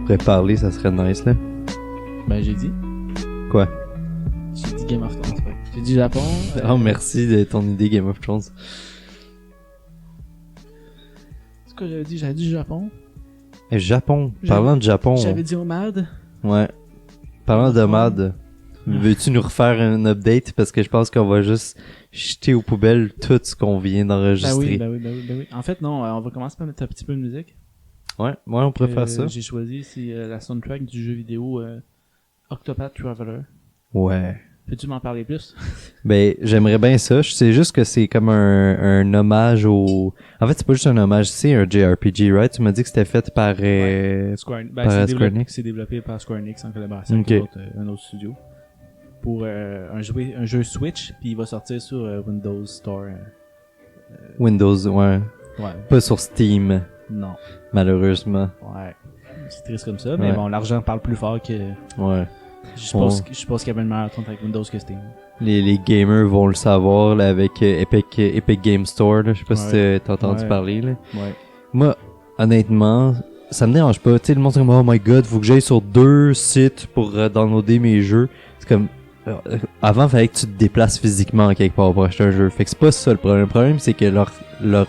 pourrait parler, ça serait nice, là. Ben, j'ai dit. Quoi? J'ai dit Game of Thrones, ouais. J'ai dit Japon. Oh, merci de ton idée Game of Thrones. C'est quoi j'avais dit? J'avais dit Japon. Japon. Parlant de Japon. J'avais dit Omad. Ouais. Parlant de MAD, veux-tu nous refaire un update? Parce que je pense qu'on va juste jeter aux poubelles tout ce qu'on vient d'enregistrer. Ben oui. En fait, non, on va commencer par mettre un petit peu de musique. Ouais, on pourrait faire ça. J'ai choisi, c'est la soundtrack du jeu vidéo Octopath Traveler. Ouais. Peux-tu m'en parler plus? Ben, j'aimerais bien ça. Je sais juste que c'est comme un hommage au... En fait, c'est pas juste un hommage, c'est un JRPG, right? Tu m'as dit que c'était fait par... Square Enix. C'est développé par Square Enix en collaboration avec un autre studio. Pour un jeu Switch, puis il va sortir sur Windows Store. Windows, ouais. Ouais. Pas sur Steam, Non. malheureusement. Ouais. C'est triste comme ça, mais bon, l'argent parle plus fort que... Ouais. Je pense qu'il y avait une meilleure attente avec Windows que Steam. Les gamers vont le savoir là, avec Epic Game Store. Là. Je sais pas si t'as entendu parler. Là. Ouais. Moi, honnêtement, ça me dérange pas. Tu sais, le monde c'est comme, oh my god, faut que j'aille sur 2 sites pour downloader mes jeux. C'est comme... avant, il fallait que tu te déplaces physiquement quelque part pour acheter un jeu. Fait que c'est pas ça le problème. Le problème, c'est que leur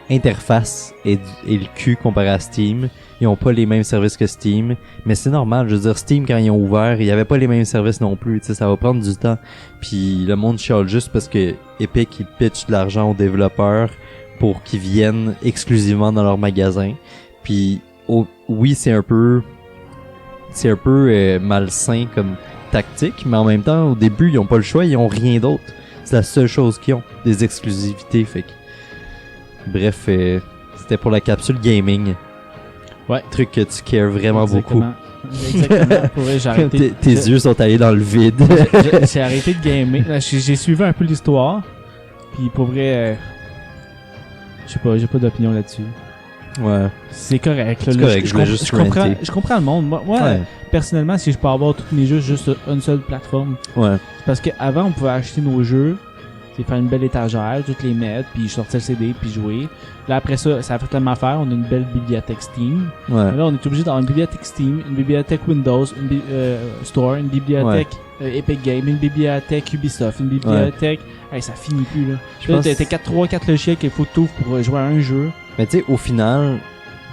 interface est le cul comparé à Steam. Ils ont pas les mêmes services que Steam. Mais c'est normal. Je veux dire, Steam, quand ils ont ouvert, il y avait pas les mêmes services non plus. Tu sais, ça va prendre du temps. Puis le monde chiale juste parce que Epic, ils pitchent de l'argent aux développeurs pour qu'ils viennent exclusivement dans leur magasin. Puis, oui, c'est un peu malsain comme tactique, mais en même temps, au début, ils ont pas le choix, ils ont rien d'autre. C'est la seule chose qu'ils ont, des exclusivités, fait que... Bref, c'était pour la capsule gaming. Ouais. Truc que tu cares vraiment Exactement. beaucoup. Exactement. Pour vrai, j'ai arrêté... Tes yeux sont allés dans le vide. J'ai arrêté de gamer. Là, j'ai suivi un peu l'histoire, puis pour vrai... je sais pas, j'ai pas d'opinion là-dessus. Ouais. C'est correct. Là, C'est correct, je comprends le monde. Moi ouais. Personnellement, si je peux avoir tous mes jeux juste sur une seule plateforme. Ouais. C'est parce qu'avant, on pouvait acheter nos jeux, c'est faire une belle étagère, toutes les mettre, puis sortir le CD, puis jouer. Là, après ça, ça a fait tellement faire. On a une belle bibliothèque Steam. Ouais. Là, on est obligé d'avoir une bibliothèque Steam, une bibliothèque Windows, une Store, une bibliothèque Epic Games, une bibliothèque Ubisoft, une bibliothèque... Hey, ça finit plus, là. Là, t'as 3-4 logiciels qu'il faut tout pour jouer à un jeu. Mais tu sais, au final,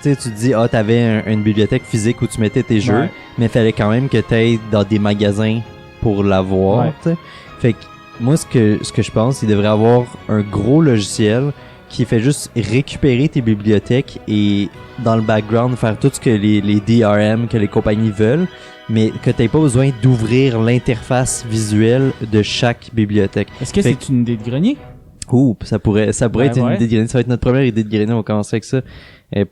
tu te dis, t'avais une bibliothèque physique où tu mettais tes jeux, mais il fallait quand même que t'ailles dans des magasins pour l'avoir, tu sais. Fait que, moi, ce que je pense, il devrait avoir un gros logiciel qui fait juste récupérer tes bibliothèques et, dans le background, faire tout ce que les DRM, que les compagnies veulent, mais que t'aies pas besoin d'ouvrir l'interface visuelle de chaque bibliothèque. Est-ce que c'est une idée de grenier? Ouh, ça pourrait être une idée de grenier. Ça va être notre première idée de grenier. On va commencer avec ça.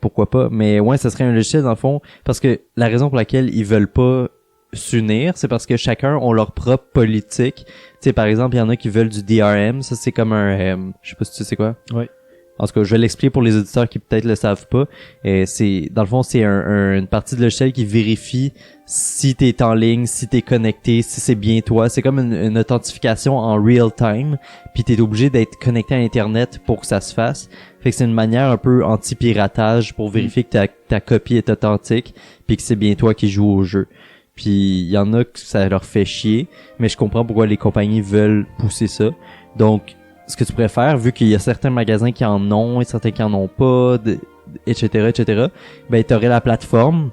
Pourquoi pas? Mais ouais, ça serait un logiciel dans le fond. Parce que la raison pour laquelle ils veulent pas s'unir, c'est parce que chacun ont leur propre politique. Tu sais, par exemple, il y en a qui veulent du DRM. Ça, c'est comme un... je sais pas si tu sais c'est quoi. Ouais. En tout cas, je vais l'expliquer pour les auditeurs qui peut-être le savent pas. C'est dans le fond, c'est une partie de logiciel qui vérifie si t'es en ligne, si t'es connecté, si c'est bien toi. C'est comme une authentification en real time. Puis t'es obligé d'être connecté à Internet pour que ça se fasse. Fait que c'est une manière un peu anti-piratage pour vérifier que ta copie est authentique puis que c'est bien toi qui joues au jeu. Puis il y en a que ça leur fait chier, mais je comprends pourquoi les compagnies veulent pousser ça. Donc ce que tu pourrais faire, vu qu'il y a certains magasins qui en ont et certains qui en ont pas, etc., ben t'aurais la plateforme,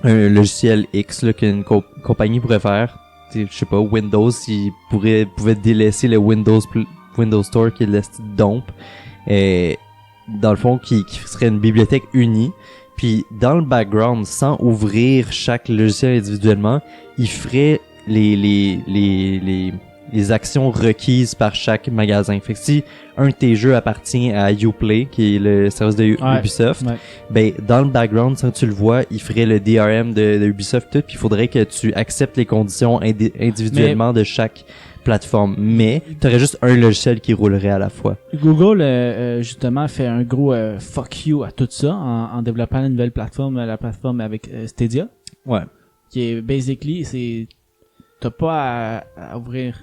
un logiciel X là, qu'une compagnie pourrait faire. Je sais pas, Windows, s'il pouvait délaisser le Windows Store qui est le domp. Et dans le fond, qui serait une bibliothèque unie. Puis dans le background, sans ouvrir chaque logiciel individuellement, il ferait les actions requises par chaque magasin. Fait que si un de tes jeux appartient à Uplay, qui est le service de Ubisoft, ben dans le background, sans que tu le vois, il ferait le DRM de Ubisoft tout, puis il faudrait que tu acceptes les conditions individuellement de chaque plateforme. Mais t'aurais juste un logiciel qui roulerait à la fois. Google, justement, fait un gros fuck you à tout ça en développant une nouvelle plateforme, la plateforme avec Stadia. Ouais. Qui est, basically, c'est... T'as pas à ouvrir...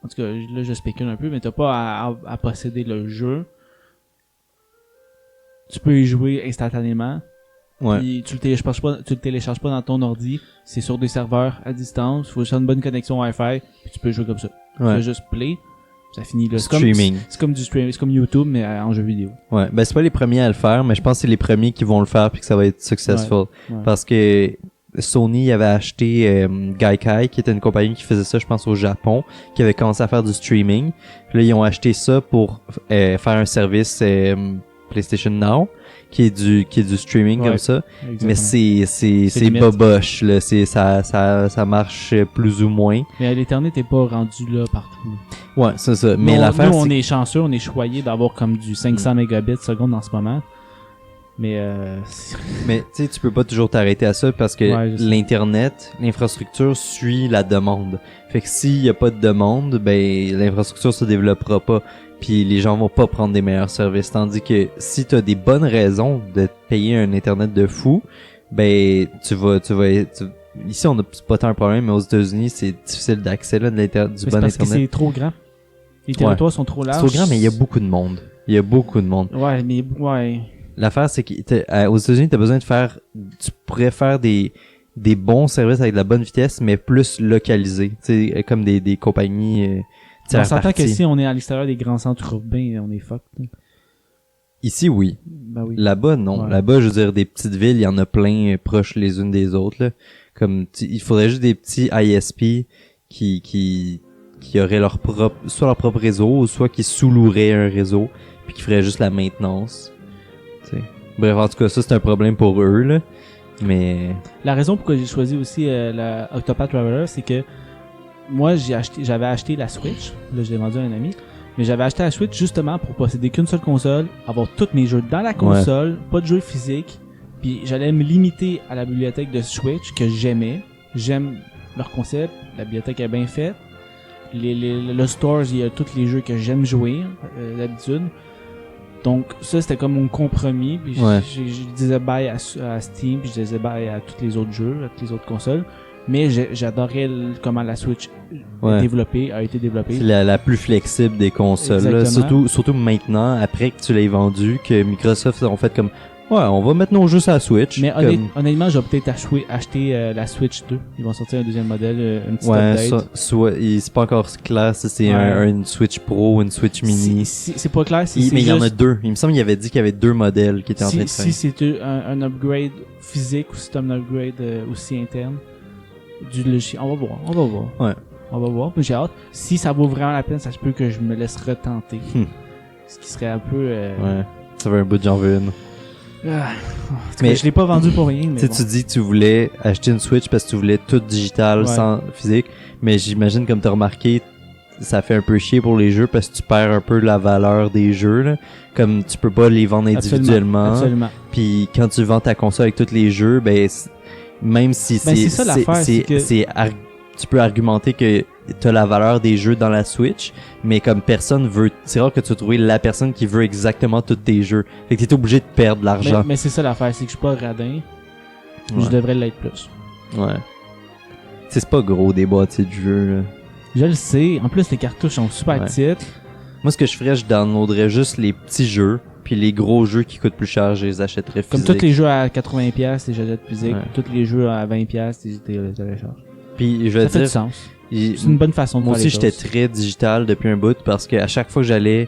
En tout cas, là, je spécule un peu, mais t'as pas à posséder le jeu. Tu peux y jouer instantanément. Ouais. Puis tu le télécharges pas dans ton ordi. C'est sur des serveurs à distance. Faut juste une bonne connexion Wi-Fi. Puis tu peux jouer comme ça. Tu Ouais. fais juste play. Ça finit là. Streaming. C'est comme du streaming. C'est comme YouTube, mais en jeu vidéo. Ouais. Ben, c'est pas les premiers à le faire, mais je pense que c'est les premiers qui vont le faire puis que ça va être successful. Ouais. Parce que Sony avait acheté Gaikai, qui était une compagnie qui faisait ça, je pense, au Japon, qui avait commencé à faire du streaming. Puis là, ils ont acheté ça pour faire un service PlayStation Now, qui est du streaming Ouais, comme ça. exactement. Mais c'est limite. boboche, là. Ça marche plus ou moins. Mais à l'Ethernet, t'es pas rendu là partout. Ouais, c'est ça. Mais nous, l'affaire, nous, on c'est est chanceux, on est choyé d'avoir comme du 500 mégabits seconde en ce moment. Mais mais tu sais, tu peux pas toujours t'arrêter à ça parce que Ouais, je sais. l'infrastructure suit la demande. Fait que s'il y a pas de demande, ben l'infrastructure se développera pas, puis les gens vont pas prendre des meilleurs services. Tandis que si t'as des bonnes raisons de te payer un internet de fou, ben ici on a pas tant un problème, mais aux États-Unis c'est difficile d'accès là du mais bon c'est parce que internet. c'est trop grand. Les territoires sont trop C'est larges. trop grand, mais il y a beaucoup de monde. Ouais, mais ouais. L'affaire, c'est qu'aux États-Unis, t'as besoin tu pourrais faire des bons services avec de la bonne vitesse, mais plus localisés. Tu sais, comme des compagnies, On s'entend que parties. si on est à l'extérieur des grands centres urbains, on est fucked. Ici, oui. Ben oui. Là-bas, non. Ouais. Là-bas, je veux dire, des petites villes, il y en a plein proches les unes des autres, là. Comme, il faudrait juste des petits ISP qui auraient soit leur propre réseau, ou soit qui sous-loueraient un réseau, puis qui feraient juste la maintenance. T'sais. Bref, en tout cas, ça, c'est un problème pour eux, là. Mais, La raison pourquoi j'ai choisi aussi la Octopath Traveler, c'est que moi, j'avais acheté la Switch. Là, je l'ai vendu à un ami. Mais j'avais acheté la Switch justement pour posséder qu'une seule console, avoir tous mes jeux dans la console, pas de jeux physiques. Puis j'allais me limiter à la bibliothèque de Switch que j'aimais. J'aime leur concept, la bibliothèque est bien faite. Le store, il y a tous les jeux que j'aime jouer d'habitude. Donc ça, c'était comme mon compromis. Puis Ouais. je disais bye à Steam, puis je disais bye à tous les autres jeux, à toutes les autres consoles. Mais j'adorais comment la Switch Ouais. a été développée. c'est la plus flexible des consoles, là. Exactement. Surtout maintenant, après que tu l'aies vendu, que Microsoft ont fait comme, ouais, on va mettre nos jeux sur la Switch. Mais comme, honnêtement, j'ai peut-être acheter la Switch 2. Ils vont sortir un deuxième modèle, une petite ouais, update. c'est pas encore clair si c'est Ouais. une Switch Pro ou une Switch Mini. C'est pas clair si c'est Mais il y en a juste- deux. Il me semble qu'il avait dit qu'il y avait deux modèles qui étaient en train de faire. si c'est un upgrade physique ou si c'est un upgrade aussi interne du logiciel. On va voir. Ouais. On va voir. Mais j'ai hâte. Si ça vaut vraiment la peine, ça se peut que je me laisse retenter. Ce qui serait un peu... Ouais. Ça fait un bout de j'en veux une. Ah. Mais- Mais je l'ai pas vendu pour rien. Mais Tu sais, bon. tu dis que tu voulais acheter une Switch parce que tu voulais tout digital Ouais. sans physique. Mais j'imagine, comme t'as remarqué, ça fait un peu chier pour les jeux parce que tu perds un peu la valeur des jeux, là. Comme tu peux pas les vendre individuellement. Absolument. Puis quand tu vends ta console avec tous les jeux, ben même si c'est ça l'affaire, c'est que- tu peux argumenter que t'as la valeur des jeux dans la Switch, mais comme personne veut, c'est rare que tu vas trouver la personne qui veut exactement tous tes jeux. Fait que t'es obligé de perdre de l'argent. Mais c'est ça l'affaire, c'est que je suis pas radin. Ouais. Je devrais l'être plus. Ouais. C'est pas gros des boîtiers de jeux, là. Je le sais. En plus, les cartouches sont super Ouais. petites. Moi, ce que je ferais, je downloaderais juste les petits jeux, puis les gros jeux qui coûtent plus cher, je les achèterais Comme physiques. tous les jeux à 80$, les j'achète physique. Ouais. Tous les jeux à 20$, les télécharge. Puis je vais Ça fait dire, du sens. il- C'est une bonne façon de moi faire aussi, les j'étais choses. très digital depuis un bout parce que à chaque fois que j'allais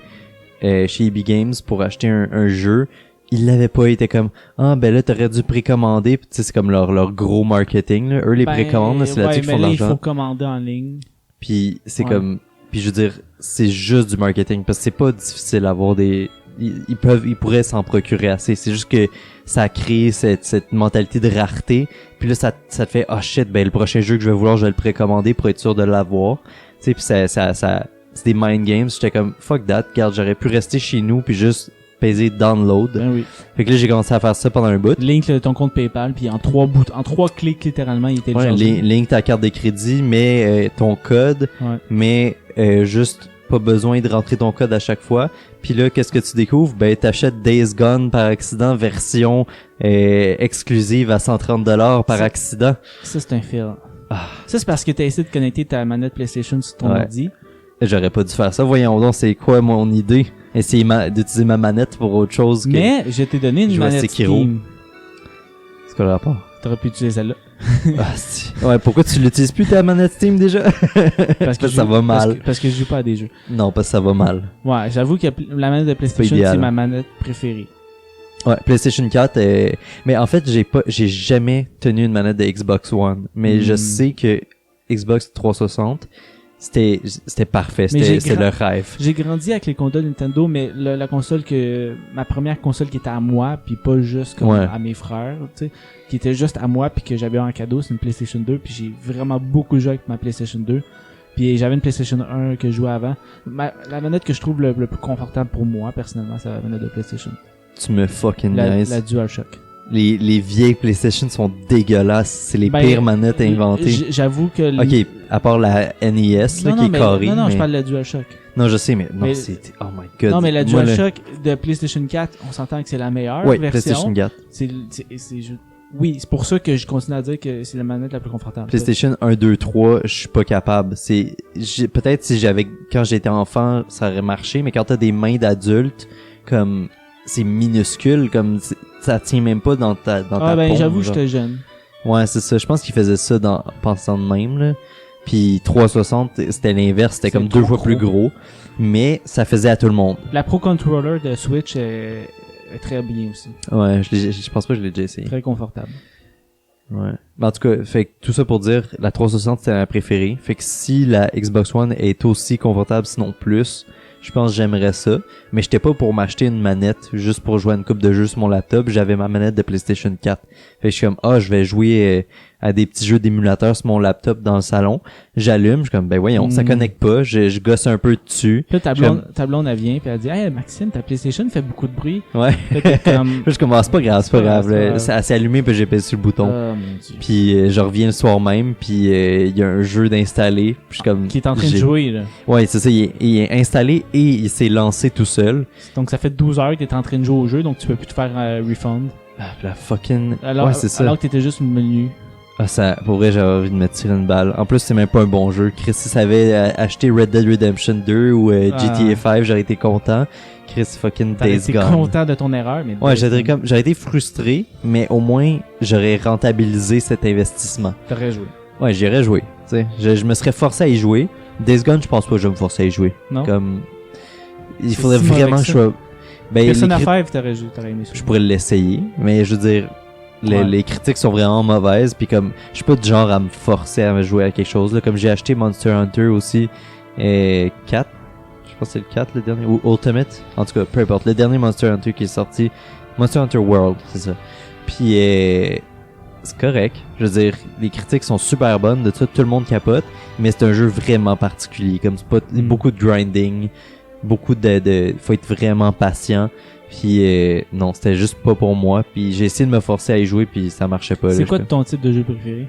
chez EB Games pour acheter un jeu, ils l'avaient pas. Ils étaient comme, ah ben là t'aurais dû précommander. Puis tu sais, c'est comme leur gros marketing, là. Eux les précommandent, là, c'est là-dessus qu'ils font de mais là, il l'argent. faut commander en ligne. Puis c'est Ouais. comme, puis je veux dire, c'est juste du marketing parce que c'est pas difficile d'avoir des, ils pourraient s'en procurer assez. C'est juste que ça a créé cette mentalité de rareté. Puis là, ça te fait, oh shit, ben le prochain jeu que je vais vouloir, je vais le précommander pour être sûr de l'avoir. Tu sais, puis ça, c'est des mind games. J'étais comme, fuck that, regarde, j'aurais pu rester chez nous puis juste peser download. Ben oui. Fait que là, j'ai commencé à faire ça pendant un bout. Link ton compte PayPal, puis en trois clics littéralement, il était Ouais, link ta carte de crédit, mais ton code, Ouais. mais juste pas besoin de rentrer ton code à chaque fois. Puis là, qu'est-ce que tu découvres? Ben, t'achètes Days Gone par accident, version exclusive à $130 par accident. Ça, c'est un fail. Ah. Ça, c'est parce que t'as essayé de connecter ta manette PlayStation sur ton Ouais. ordi. J'aurais pas dû faire ça. Voyons donc, c'est quoi mon idée? Essayer d'utiliser ma manette pour autre chose que... Mais je t'ai donné une jouer à manette Sekiro. Steam. C'est quoi le rapport? T'aurais pu utiliser celle-là. Ah, si. Ouais, pourquoi tu l'utilises plus ta manette Steam déjà? Parce que ça va mal. Parce que je joue pas à des jeux. Non, parce que ça va mal. Ouais, j'avoue que la manette de PlayStation, c'est ma manette préférée. Ouais, PlayStation 4 mais en fait, j'ai jamais tenu une manette de Xbox One, mais je sais que Xbox 360 c'était parfait, c'était le rêve. J'ai grandi avec les consoles Nintendo, mais la console ma première console qui était à moi, puis pas juste comme à mes frères, tu sais, qui était juste à moi puis que j'avais en cadeau, c'est une PlayStation 2, puis j'ai vraiment beaucoup joué avec ma PlayStation 2. Puis j'avais une PlayStation 1 que je jouais avant. La manette que je trouve le plus confortable pour moi personnellement, c'est la manette de PlayStation. Tu me fucking nice. La DualShock. Les vieilles PlayStation sont dégueulasses. C'est les pires manettes inventées. J'avoue que... Ok, à part la NES, qui est carrée. Non, je parle de la DualShock. Non, je sais, mais non, c'est... Oh my god. Non, mais la DualShock de PlayStation 4, on s'entend que c'est la meilleure version. PlayStation 4. Oui, c'est pour ça que je continue à dire que c'est la manette la plus confortable. PlayStation 1, 2, 3, je suis pas capable. Peut-être quand j'étais enfant, ça aurait marché, mais quand t'as des mains d'adultes, comme... c'est minuscule, comme ça tient même pas dans ta paume, j'avoue, j'étais jeune. Ouais, c'est ça. Je pense qu'il faisait ça pensant de même, là. Puis 360, c'était l'inverse, c'était comme 2 fois plus gros, mais ça faisait à tout le monde. La Pro Controller de Switch est très bien aussi. Ouais, je pense pas que je l'ai déjà essayé. Très confortable. Ouais. Mais en tout cas, fait que tout ça pour dire, la 360 c'était ma préférée. Fait que si la Xbox One est aussi confortable, sinon plus, je pense que j'aimerais ça. Mais j'étais pas pour m'acheter une manette juste pour jouer à une coupe de jeux sur mon laptop. J'avais ma manette de PlayStation 4. Fait que je suis comme, je vais jouer à des petits jeux d'émulateur sur mon laptop dans le salon. J'allume, je suis comme, ben voyons, ça connecte pas. Je gosse un peu dessus. Puis ta blonde, elle vient, puis elle dit, hey Maxime, ta PlayStation fait beaucoup de bruit. Ouais. Je commence, c'est pas grave, c'est pas grave. Ça s'est allumé, puis j'ai pesé sur le bouton. Oh, mon Dieu. Puis je reviens le soir même, puis il y a un jeu d'installer. Puis je suis comme, qui est en train de jouer, là. Ouais, c'est ça, il est installé et il s'est lancé tout seul. Donc ça fait 12 heures que t'es en train de jouer au jeu, donc tu peux plus te faire refund. La fucking... Alors, ouais, c'est ça. Alors que t'étais juste menu. Ça, pour vrai, j'avais envie de me tirer une balle. En plus, c'est même pas un bon jeu. Chris, si ça avait acheté Red Dead Redemption 2 ou GTA 5, j'aurais été content. Chris, fucking Days Gone. T'aurais été content de ton erreur, mais... Ouais, j'aurais été frustré, mais au moins, j'aurais rentabilisé cet investissement. T'aurais joué. Ouais, j'aurais joué. Tu sais, je me serais forcé à y jouer. Days Gone, je pense pas que je vais me forcer à y jouer. Non. Comme... Il faudrait vraiment que je sois... Persona 5, t'aurais aimé ça. Je pourrais l'essayer, mais je veux dire... Les critiques sont vraiment mauvaises, puis comme je suis pas du genre à me forcer à me jouer à quelque chose là, comme j'ai acheté Monster Hunter aussi 4, je pense que c'est le 4 le dernier, ou Ultimate, en tout cas peu importe, le dernier Monster Hunter qui est sorti, Monster Hunter World, c'est ça. Puis c'est correct, je veux dire, les critiques sont super bonnes, de ça tout le monde capote, mais c'est un jeu vraiment particulier, comme c'est pas beaucoup de grinding, beaucoup de faut être vraiment patient. Puis non, c'était juste pas pour moi. Puis j'ai essayé de me forcer à y jouer, puis ça marchait pas. C'est quoi ton type de jeu préféré?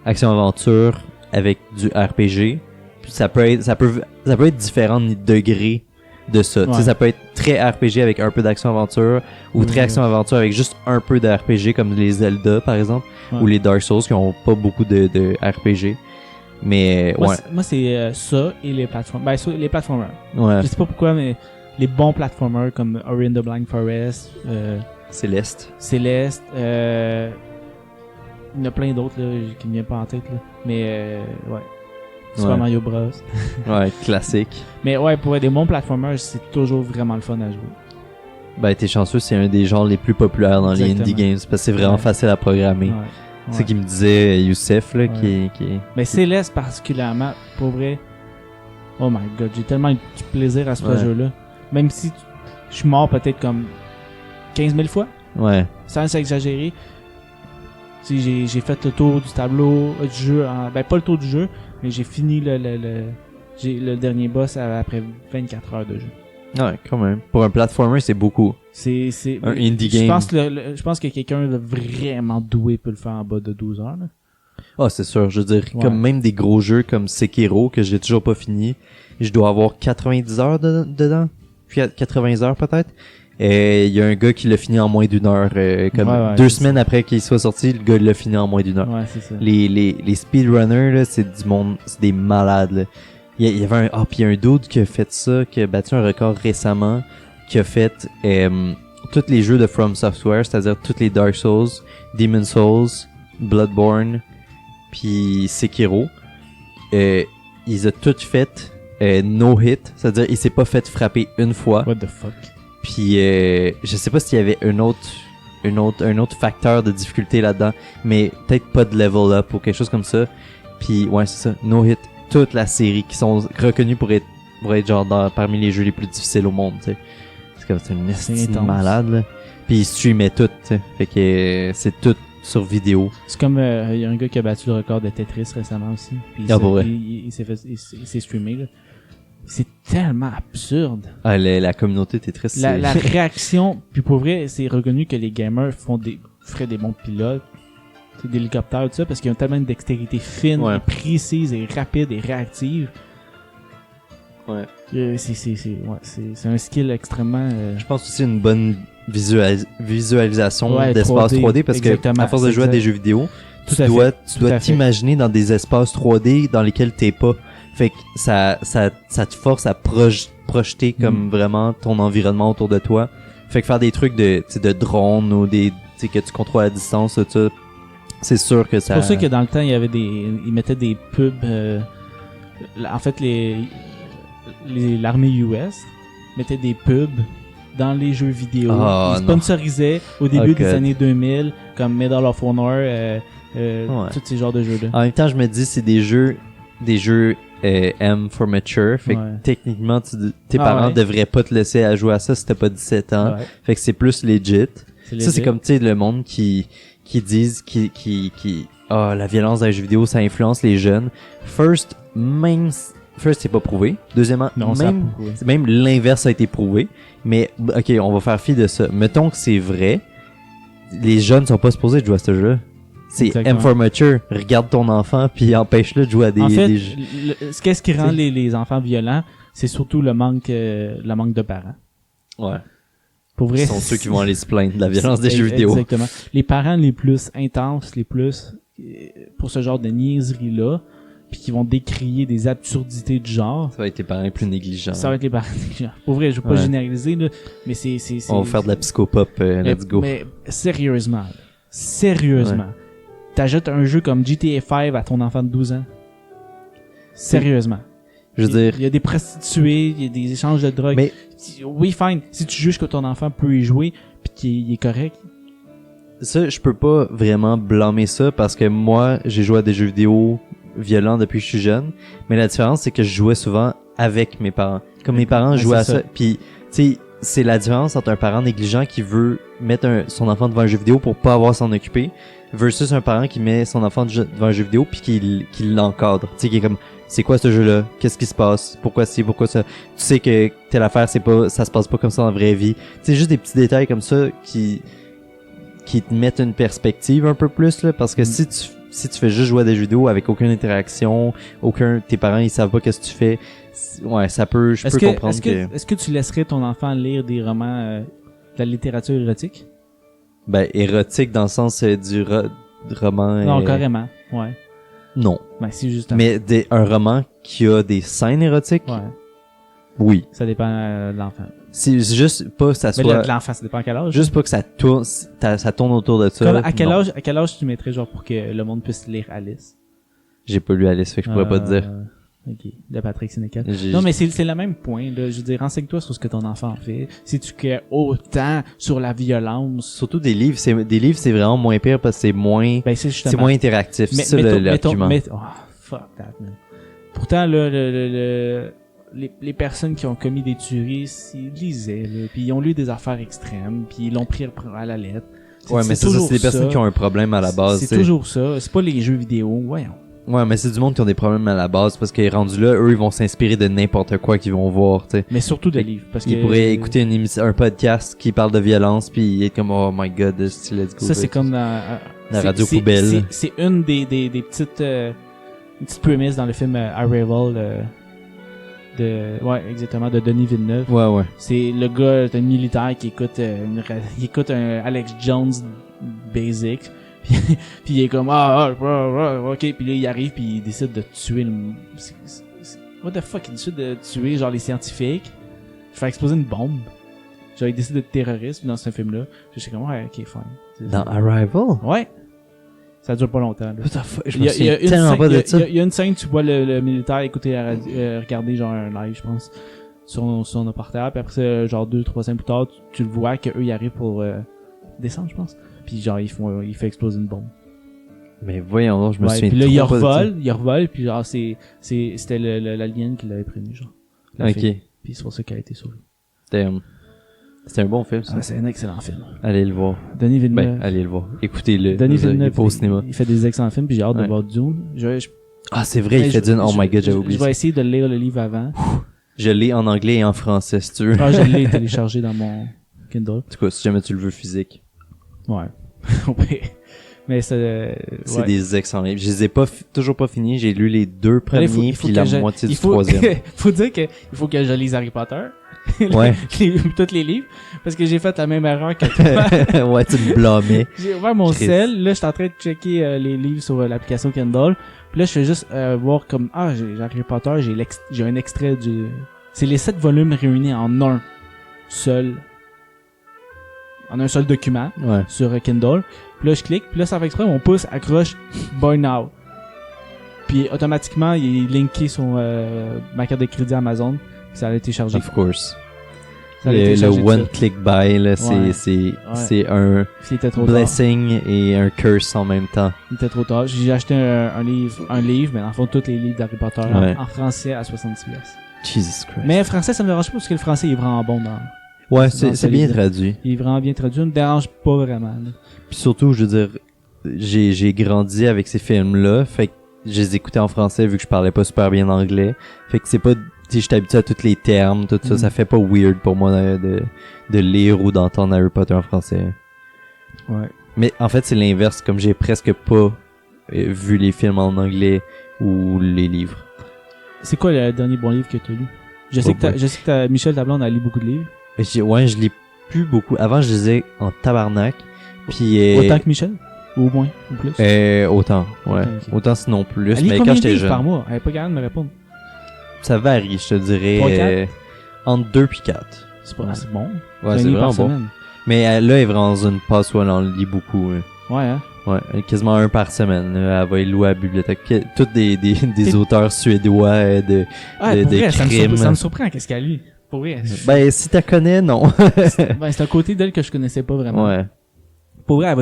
Action-aventure avec du RPG. Puis ça peut être différents degrés de ça. Tu sais, ça peut être très RPG avec un peu d'action-aventure, ou très action-aventure avec juste un peu de RPG, comme les Zelda par exemple, ou les Dark Souls qui ont pas beaucoup de RPG. Mais moi c'est ça et les plateformes. Ben ça, les platformers. Ouais. Je sais pas pourquoi, mais les bons platformers comme Ori and the Blind Forest, Céleste, il y en a plein d'autres là, qui me viennent pas en tête là. Mais Super Mario Bros. Ouais, classique. Mais ouais, pour des bons platformers, c'est toujours vraiment le fun à jouer. Ben t'es chanceux, c'est un des genres les plus populaires dans les indie games parce que c'est vraiment facile à programmer. C'est ce qu'il me disait Youssef là, qui est... Mais Céleste particulièrement, pour vrai, oh my god, j'ai tellement eu du plaisir à ce jeu-là. Même si je suis mort peut-être comme 15 000 fois. Ouais. Sans s'exagérer. J'ai fait le tour du tableau du jeu. Pas le tour du jeu, mais j'ai fini le dernier boss après 24 heures de jeu. Ouais, quand même. Pour un platformer, c'est beaucoup. C'est un indie game. Je pense que quelqu'un de vraiment doué peut le faire en bas de 12 heures. Là. Ah, c'est sûr. Je veux dire, comme même des gros jeux comme Sekiro, que j'ai toujours pas fini, je dois avoir 90 heures dedans. 80 heures peut-être. Et il y a un gars qui l'a fini en moins d'une heure. Comme 2 semaines après qu'il soit sorti, le gars l'a fini en moins d'une heure. Ouais, c'est ça. Les speedrunners, là, c'est du monde, c'est des malades, là. Il y avait puis il y a un dude qui a fait ça, qui a battu un record récemment, qui a fait tous les jeux de From Software, c'est-à-dire tous les Dark Souls, Demon Souls, Bloodborne, puis Sekiro. Ils ont tout fait no hit, c'est-à-dire il s'est pas fait frapper une fois. What the fuck? Puis je sais pas s'il y avait un autre facteur de difficulté là-dedans, mais peut-être pas de level up ou quelque chose comme ça. Puis ouais, c'est ça, no hit toute la série qui sont reconnus pour être genre parmi les jeux les plus difficiles au monde, tu sais. C'est une estime malade, là. Puis il streamait tout, tu sais. Fait que c'est tout sur vidéo. C'est comme il y a un gars qui a battu le record de Tetris récemment aussi. Puis il s'est streamé là. C'est tellement absurde. Ah, la communauté Tetris. La réaction, puis pour vrai, c'est reconnu que les gamers feraient des bons pilotes, des hélicoptères tout ça, parce qu'ils ont tellement une dextérité fine, et précise et rapide et réactive. Ouais. C'est un skill extrêmement. Je pense aussi une bonne visualisation d'espace 3D parce que à force de jouer à des jeux vidéo, tu dois t'imaginer dans des espaces 3D dans lesquels t'es pas. Fait que ça te force à projeter comme vraiment ton environnement autour de toi. Fait que faire des trucs de drone ou des que tu contrôles à distance, tout ça, c'est sûr que ça. C'est pour ça que dans le temps ils mettaient des pubs. En fait l'armée US mettait des pubs dans les jeux vidéo. Ils sponsorisaient au début des années 2000 comme Medal of Honor, tous ces genres de jeux-là. En même temps, je me dis c'est des jeux M for mature. Fait que techniquement, tes parents devraient pas te laisser à jouer à ça si t'as pas 17 ans. Ouais. Fait que c'est plus legit. Ça, c'est comme, tu sais, le monde qui disent la violence dans les jeux vidéo, ça influence les jeunes. First, c'est pas prouvé. Deuxièmement, même l'inverse a été prouvé. Mais, ok, on va faire fi de ça. Mettons que c'est vrai. Les jeunes sont pas supposés de jouer à ce jeu. C'est M for mature. Regarde ton enfant puis empêche-le de jouer à des jeux. Qu'est-ce qui rend les enfants violents, c'est surtout le manque de parents. Ouais. Pour vrai, ce sont ceux qui vont aller se plaindre de la violence des jeux vidéo. Exactement. Les parents les plus intenses, les plus pour ce genre de niaiserie-là, puis qui vont décrier des absurdités du genre. Ça va être les parents plus négligents. Ça va être les parents négligents. Pour vrai, je veux pas généraliser, là, mais c'est... On va faire de la psychopop, let's go. Mais sérieusement, t'ajoutes un jeu comme GTA 5 à ton enfant de 12 ans? Sérieusement. Je veux dire... Il y a des prostituées, il y a des échanges de drogue. Mais... Oui, fine. Si tu juges que ton enfant peut y jouer pis qu'il est correct. Ça, je peux pas vraiment blâmer ça parce que moi, j'ai joué à des jeux vidéo violents depuis que je suis jeune. Mais la différence, c'est que je jouais souvent avec mes parents. Comme mes parents jouaient à ça. Puis, tu sais, c'est la différence entre un parent négligent qui veut mettre son enfant devant un jeu vidéo pour pas avoir à s'en occuper versus un parent qui met son enfant devant un jeu vidéo puis qui l'encadre. Tu sais, qui est comme, c'est quoi ce jeu-là? Qu'est-ce qui se passe? Pourquoi ça? Tu sais que telle affaire, ça se passe pas comme ça dans la vraie vie. Tu sais, juste des petits détails comme ça qui te mettent une perspective un peu plus, là, parce que si tu fais juste jouer à des jeux vidéo avec aucune interaction, tes parents, ils savent pas qu'est-ce que tu fais, je peux comprendre Est-ce que tu laisserais ton enfant lire des romans, de la littérature érotique? Ben, érotique dans le sens du roman... Non, carrément, ouais. Non. Ben, c'est justement. Mais un roman qui a des scènes érotiques? Ouais. Oui. Ça dépend de l'enfant. C'est juste pas que ça soit... Mais de l'enfant, ça dépend à quel âge? Juste pas que ça tourne autour de ça. Comme à quel âge tu mettrais genre pour que le monde puisse lire Alice? J'ai pas lu Alice, fait que je pourrais pas te dire. Ok, de Patrick Sénécal. Non, mais c'est le même point, là. Je veux dire, renseigne-toi sur ce que ton enfant fait. Si tu cares autant sur la violence. Surtout des livres, c'est vraiment moins pire parce que c'est moins, c'est moins interactif. C'est ça l'argument. Oh, fuck that, man. Pourtant, là, les personnes qui ont commis des tueries, ils lisaient, là, puis ils ont lu des affaires extrêmes, puis ils l'ont pris à la lettre. Ouais, mais c'est des personnes qui ont un problème à la base. C'est toujours ça. C'est pas les jeux vidéo, voyons. Ouais, mais c'est du monde qui ont des problèmes à la base parce qu'ils rendus là, eux, ils vont s'inspirer de n'importe quoi qu'ils vont voir, tu sais. Mais surtout de livres, parce qu'ils pourraient écouter un podcast qui parle de violence puis être comme oh my god, let's go. Ça c'est comme la radio poubelle. C'est une des petites prémices dans le film Arrival exactement, de Denis Villeneuve. Ouais. C'est le gars, un militaire qui écoute un Alex Jones basic. Puis il est comme ok, puis là il arrive puis il décide de tuer what the fuck, il décide de tuer genre les scientifiques, faire exploser une bombe. Genre, il décide d'être terroriste dans ce film-là. J'étais comme, ouais, ok, fine. Dans Arrival? Ouais. Ça dure pas longtemps, là. What the fuck? Je Il me y a souviens tellement pas de ça. il y a une scène, tu vois le militaire écouter regarder genre un live, je pense, sur son portable, puis après ça, genre 2-3 scènes plus tard, tu le vois qu'eux, ils arrivent pour descendre, je pense. Puis genre, il fait exploser une bombe. Mais voyons donc, je me souviens puis là, trop pas de ça. il revole, puis genre, c'était l'alien qui l'avait prévenu, genre. Ok. Puis c'est pour ça qu'elle a été sauvée. C'était un bon film, ça. Ah, c'est un excellent film. Allez le voir. Denis Villeneuve. Ben, allez le voir. Écoutez-le. Denis Il est Villeneuve, pas au cinéma. il fait des excellents films, puis j'ai hâte de Ouais. voir Dune. Ah, c'est vrai, il fait Dune. Oh my god, j'avais oublié Je vais ça. essayer de lire le livre avant. Je l'ai en anglais et en français, si tu veux. Ah, je l'ai téléchargé dans mon Kindle. En tout cas, si jamais tu le veux physique. Ouais. Mais c'est C'est des excellents livres. Je les ai pas toujours pas finis. J'ai lu les 2 premiers, puis la moitié du troisième. faut dire que il faut que je lise Harry Potter. Ouais. Tous les livres. Parce que j'ai fait la même erreur que toi. Ouais, tu me blâmais. J'ai ouvert mon Christ. cell. Là, je suis en train de checker les livres sur l'application Kindle. Puis là, je fais juste voir comme, j'ai Harry Potter, j'ai un extrait du... C'est les 7 volumes réunis en un seul document Ouais. sur Kindle. Puis là, je clique. Puis là, ça fait exprès, mon pouce accroche Buy Now. Puis automatiquement, il est linké sur ma carte de crédit Amazon. Puis ça a été chargé. Of course. Ça a été Le chargé tout one ça. click buy, là, Ouais. c'est un C'était trop tard. blessing et un curse en même temps. Il était trop tard. J'ai acheté un livre, mais dans le fond, tous les livres d'Harry Potter Ouais. en français à 70$. Jesus Christ. Mais français, ça me dérange pas parce que le français il est vraiment bon dans. Ouais, dans c'est ce bien livre. traduit. Il est vraiment bien traduit. Ça me dérange pas vraiment. Là. Puis surtout, je veux dire, j'ai grandi avec ces films-là, fait que je les écoutais en français vu que je parlais pas super bien anglais. Fait que c'est pas, tu sais, j'étais habitué à tous les termes, tout ça, ça fait pas weird pour moi de lire ou d'entendre Harry Potter en français. Ouais. Mais en fait, c'est l'inverse, comme j'ai presque pas vu les films en anglais ou les livres. C'est quoi le dernier bon livre que tu as lu? Je sais que Michel Tablon a lu beaucoup de livres. Ouais, je lis plus beaucoup. Avant, je lisais en tabarnak. Puis Autant que Michel? Ou moins? Ou plus? autant, ouais. Ok. Autant sinon plus, Elle lit mais combien quand de j'étais livres par jeune. mois? Elle est pas capable de me répondre. Ça varie, je te 3, dirais. 4? Entre 2 puis 4. C'est pas, Ouais. c'est bon. Ouais, Un c'est livre vraiment par bon. semaine. Mais là, elle est vraiment dans une passe où elle en lit beaucoup. Hein. Ouais, hein? Ouais, quasiment un par semaine. Elle va y louer à la bibliothèque. Tous des auteurs suédois de Ah, de pour vrai, crime. ça me surprend qu'est-ce qu'elle lit. Pour vrai. Ben, si t'as connais, non. Ben, c'est un côté d'elle que je connaissais pas vraiment. Ouais. Pour vrai,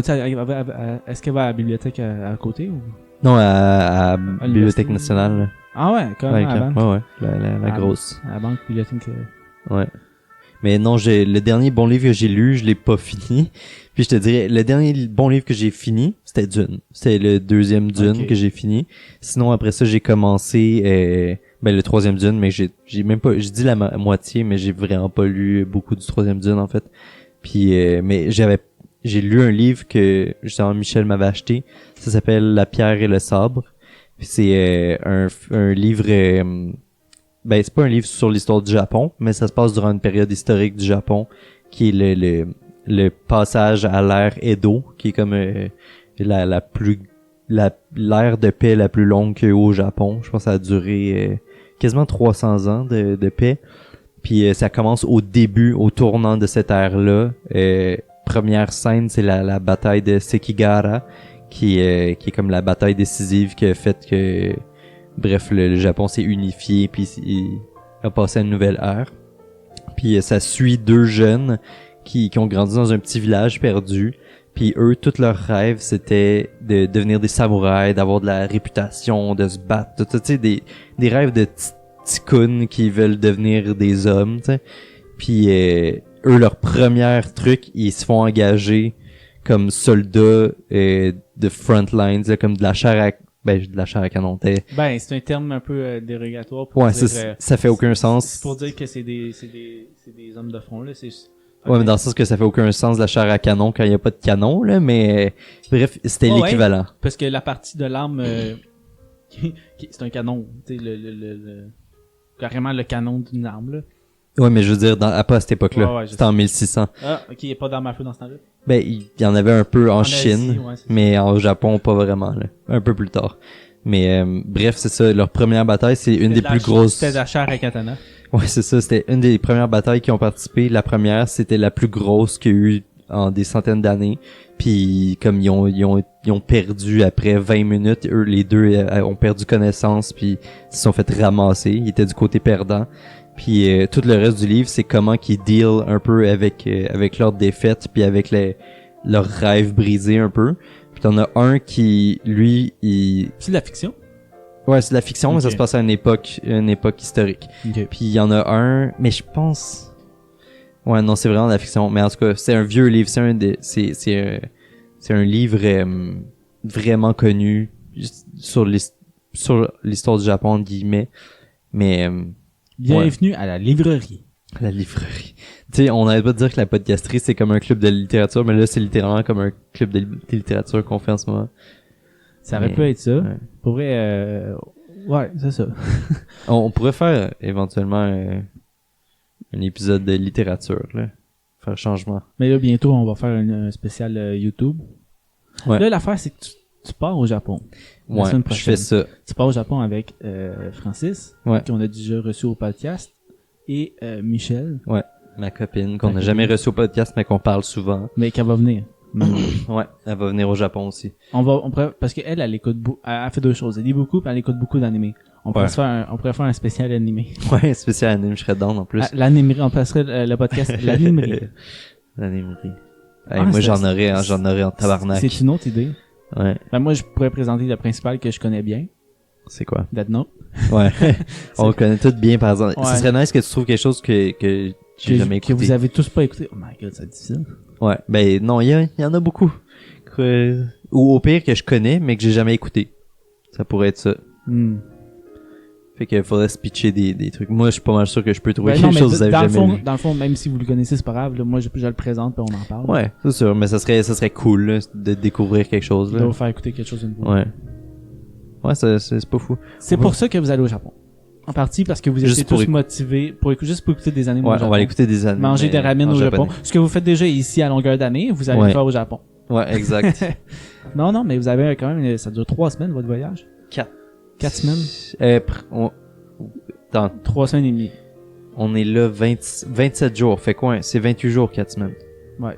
est-ce qu'elle va à la bibliothèque à côté ou? Non, à Bibliothèque l'université. nationale. Là. Ah ouais, quand Ouais, même, à la banque. ouais. La Ah, grosse. À la banque, bibliothèque. Ouais. Mais non, le dernier bon livre que j'ai lu, je l'ai pas fini. Puis je te dirais, le dernier bon livre que j'ai fini, c'était Dune. C'était le 2e Dune Ok. que j'ai fini. Sinon, après ça, j'ai commencé le 3e Dune, mais j'ai même pas, je dis la moitié, mais j'ai vraiment pas lu beaucoup du 3e Dune, en fait. Puis, mais j'ai lu un livre que, justement, Michel m'avait acheté. Ça s'appelle La pierre et le sabre. Puis c'est un livre, ben c'est pas un livre sur l'histoire du Japon, mais ça se passe durant une période historique du Japon, qui est le passage à l'ère Edo, qui est comme l'ère de paix la plus longue qu'il y a eu au Japon. Je pense que ça a duré quasiment 300 ans de paix. Puis ça commence au tournant de cette ère-là. Première scène, c'est la bataille de Sekigahara, qui est comme la bataille décisive qui a fait que, bref, le Japon s'est unifié, puis il a passé à une nouvelle ère. Puis ça suit 2 jeunes qui ont grandi dans un petit village perdu. Puis eux, tout leur rêve, c'était de devenir des samouraïs, d'avoir de la réputation, de se battre, tout ça, tu sais, des rêves de petits cons qui veulent devenir des hommes, tu sais. Puis eux, leur premier truc, ils se font engager comme soldats de frontlines, là, comme de la chair à canon. Ben, c'est un terme un peu dérogatoire pour Ouais, dire, ça fait aucun sens. c'est pour dire que c'est des hommes de front, là. Ouais, mais dans le sens que ça fait aucun sens de la chair à canon quand il y a pas de canon, là, mais bref, c'était Ouais, l'équivalent. Parce que la partie de l'arme, c'est un canon, tu sais, carrément le canon d'une arme, là. Ouais, mais je veux dire, pas à cette époque-là. Ouais, je c'était en 1600. Ah, ok, il n'y a pas d'arme à feu dans ce temps-là. Ben, il y en avait un peu en Asie, Chine, ouais, c'est ça. mais en Japon, pas vraiment, là. Un peu plus tard. Mais bref, c'est ça. Leur première bataille, c'est une des plus grosses. C'était de la chair à katana. Ouais, c'est ça. C'était une des premières batailles qui ont participé. La première, c'était la plus grosse qu'il y a eu en des centaines d'années. Puis comme ils ont perdu après 20 minutes, eux les deux ont perdu connaissance puis ils se sont fait ramasser. Ils étaient du côté perdant. Puis tout le reste du livre, c'est comment qu'ils deal un peu avec leur défaite puis avec leur rêve brisé un peu. Puis t'en as un qui lui C'est de la fiction? Ouais, c'est de la fiction, mais ça se passe à une époque historique. Okay. Puis il y en a un, mais je pense... Ouais, non, c'est vraiment de la fiction. Mais en tout cas, c'est un vieux livre. C'est un livre vraiment connu sur l'histoire du Japon, entre guillemets. Mais... Bienvenue à la livrerie. La livrerie. Tu sais, on n'arrête pas de dire que la podcasterie, c'est comme un club de littérature, mais là, c'est littéralement comme un club de littérature qu'on fait en ce moment. Ça aurait pu être ça. Ouais. Pour vrai, ouais, c'est ça. On pourrait faire éventuellement un épisode de littérature, là. Faire changement. Mais là, bientôt, on va faire un spécial YouTube. Ouais. Là, l'affaire, c'est que tu pars au Japon. La semaine Ouais, je prochaine. fais ça. Tu pars au Japon avec Francis, Ouais. qu'on a déjà reçu au podcast, et Michel, Ouais. Ma copine, qu'on n'a jamais reçue au podcast, mais qu'on parle souvent. mais qu'elle va venir. Ouais, elle va venir au Japon aussi. On pourrait, parce qu'elle, elle écoute elle fait deux choses. Elle lit beaucoup, puis elle écoute beaucoup d'animés. On pourrait faire un spécial animé. Ouais, spécial anime, je serais down en plus. L'animerie, on passerait le podcast l'animerie. L'animerie. Hey, moi, j'en aurais en tabarnak. C'est une autre idée. Ouais. Ben, moi, je pourrais présenter la principale que je connais bien. C'est quoi? Death Note. Ouais. On le connaît tout bien, par exemple. Ouais. Ce serait nice que tu trouves quelque chose que j'ai jamais écouté. Que vous avez tous pas écouté. Oh my god, c'est difficile. Ouais. Ben, non, il y en a beaucoup. Ou au pire que je connais, mais que j'ai jamais écouté. Ça pourrait être ça. Fait qu'il faudrait se pitcher des trucs. Moi, je suis pas mal sûr que je peux trouver quelque chose que vous avez jamais lu. Dans le fond, même si vous le connaissez, c'est pas grave. Là, moi, je le présente puis on en parle. Ouais, c'est sûr. Mais ça serait cool, là, de découvrir quelque chose, De là. vous faire écouter quelque chose de nouveau. Ouais. Ouais, c'est pas fou. C'est pour ça que vous allez au Japon. En partie parce que vous Juste étiez pour tous motivés juste pour écouter des animes au Ouais, Japon. on va aller écouter des animes. Manger des ramen en au Japon. japonais. Ce que vous faites déjà ici à longueur d'année, vous allez le faire au Japon. Ouais, exact. Non, mais vous avez quand même, ça dure 3 semaines votre voyage. 4 semaines. Dans 3 semaines et demie. On est là 27 jours. Fait quoi? C'est 28 jours, 4 semaines. Ouais.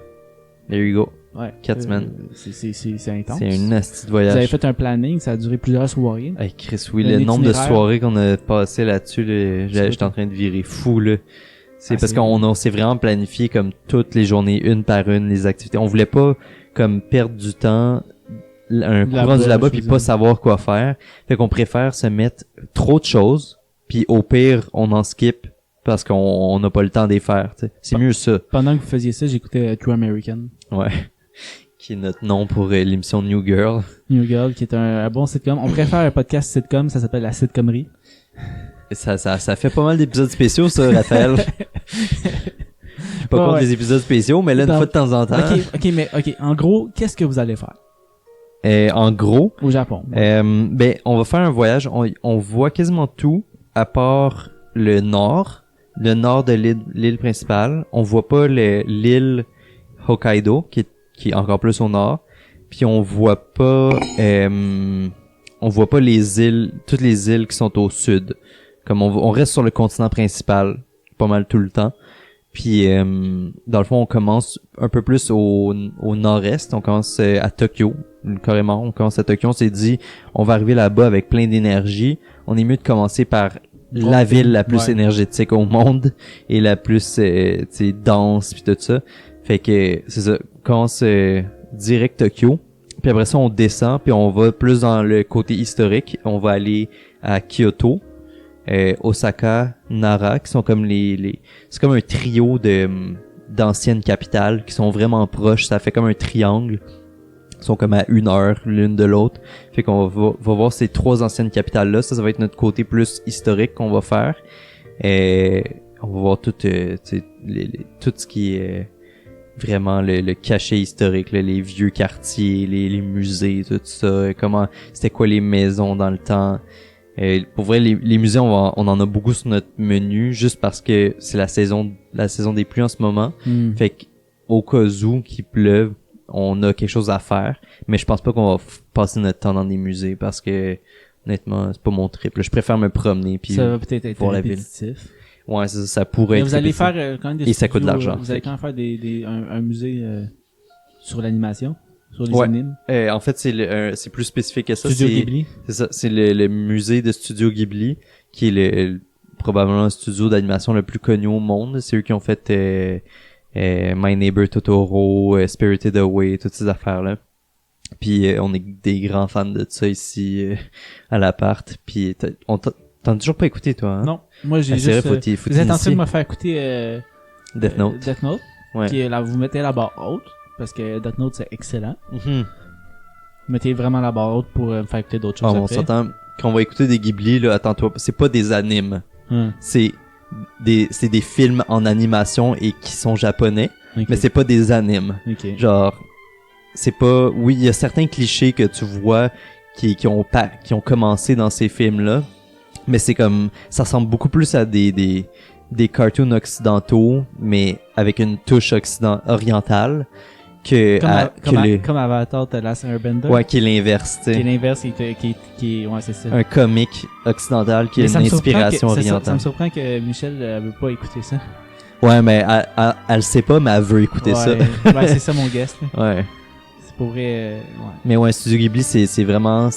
There you go. Ouais. 4 semaines. C'est intense. C'est un nasty de voyage. Vous avez fait un planning, ça a duré plusieurs soirées. Hey Chris, oui, Un le nombre de itinéraire. soirées qu'on a passé là-dessus, là, j'étais en train de virer fou, là. C'est parce qu'on s'est vraiment planifié comme toutes les journées, une par une, les activités. On voulait pas comme perdre du temps, rendu là-bas puis pas savoir quoi faire. Fait qu'on préfère se mettre trop de choses, puis au pire, on en skip parce qu'on n'a pas le temps d'y faire, tu sais. C'est mieux ça. Pendant que vous faisiez ça, j'écoutais True American. Ouais. Qui est notre nom pour l'émission New Girl. New Girl, qui est un bon sitcom. On préfère un podcast sitcom, ça s'appelle la sitcomerie. Ça fait pas mal d'épisodes spéciaux, ça, Raphaël. Je suis pas contre les épisodes spéciaux, mais là, une fois de temps en temps. Ok. En gros, qu'est-ce que vous allez faire? En gros, au Japon. Ben, on va faire un voyage. On voit quasiment tout, à part le nord de l'île principale. On voit pas l'île Hokkaido, qui est encore plus au nord. Puis on voit pas les îles, toutes les îles qui sont au sud. Comme on reste sur le continent principal pas mal tout le temps. Puis dans le fond, on commence un peu plus au nord-est. On commence à Tokyo, carrément. On commence à Tokyo. On s'est dit, on va arriver là-bas avec plein d'énergie. On est mieux de commencer par la ville la plus énergétique au monde et la plus dense puis tout ça. Fait que c'est ça. On commence direct Tokyo. Puis après ça, on descend puis on va plus dans le côté historique. On va aller à Kyoto. Osaka, Nara, qui sont comme c'est comme un trio d'anciennes capitales qui sont vraiment proches. Ça fait comme un triangle. Ils sont comme à 1 heure l'une de l'autre. Fait qu'on va voir ces 3 anciennes capitales-là. Ça va être notre côté plus historique qu'on va faire. On va voir tout ce qui est vraiment le cachet historique, là, les vieux quartiers, les musées, tout ça. C'était quoi les maisons dans le temps. Pour vrai, les musées, on en a beaucoup sur notre menu juste parce que c'est la saison des pluies en ce moment. Fait qu'au cas où qu'il pleuve, on a quelque chose à faire. Mais je pense pas qu'on va passer notre temps dans des musées parce que honnêtement, c'est pas mon trip. Là, je préfère me promener puis ça va peut-être être voir la ville. répétitif. Ouais, ça pourrait Mais être. vous allez faire quand même des et ça coûte de l'argent. Vous allez quand même faire un musée sur l'animation, sur les Ouais. animes. En fait, c'est plus spécifique que ça. Studio Ghibli. C'est ça. C'est le musée de Studio Ghibli, qui est probablement le studio d'animation le plus connu au monde. C'est eux qui ont fait My Neighbor Totoro, Spirited Away, toutes ces affaires-là. Puis on est des grands fans de ça ici à l'appart. Puis t'en as toujours pas écouté, toi, hein? Non, moi j'ai C'est juste... vrai, faut vous êtes en train t'initier. de me faire écouter Death Note. Death Note. Ouais. Qui est là, vous mettez la barre haute, parce que Death Note c'est excellent. Mhm. Vous mettez vraiment la barre haute pour me faire écouter d'autres choses On après. s'entend, quand on va écouter des Ghibli, là, attends-toi, c'est pas des animes. C'est des films en animation et qui sont japonais, Ok. mais c'est pas des animes. Ok. Genre, c'est pas, oui, il y a certains clichés que tu vois qui ont commencé dans ces films-là, mais c'est comme, ça ressemble beaucoup plus à des cartoons occidentaux, mais avec une touche orientale Comme Avatar The Last Airbender. ouais, qui est l'inverse, tu Qui est sais. l'inverse, ouais, c'est ça. Un comique occidental qui a Mais ça une me surprend inspiration c'est ça, ça orientale. me surprend que Michel veut pas écouter ça. Ouais, mais elle le sait pas, mais elle veut écouter ça. Ouais, c'est ça mon guest. Là. Ouais. C'est pour vrai. Ouais. Mais ouais, Studio Ghibli, c'est vraiment,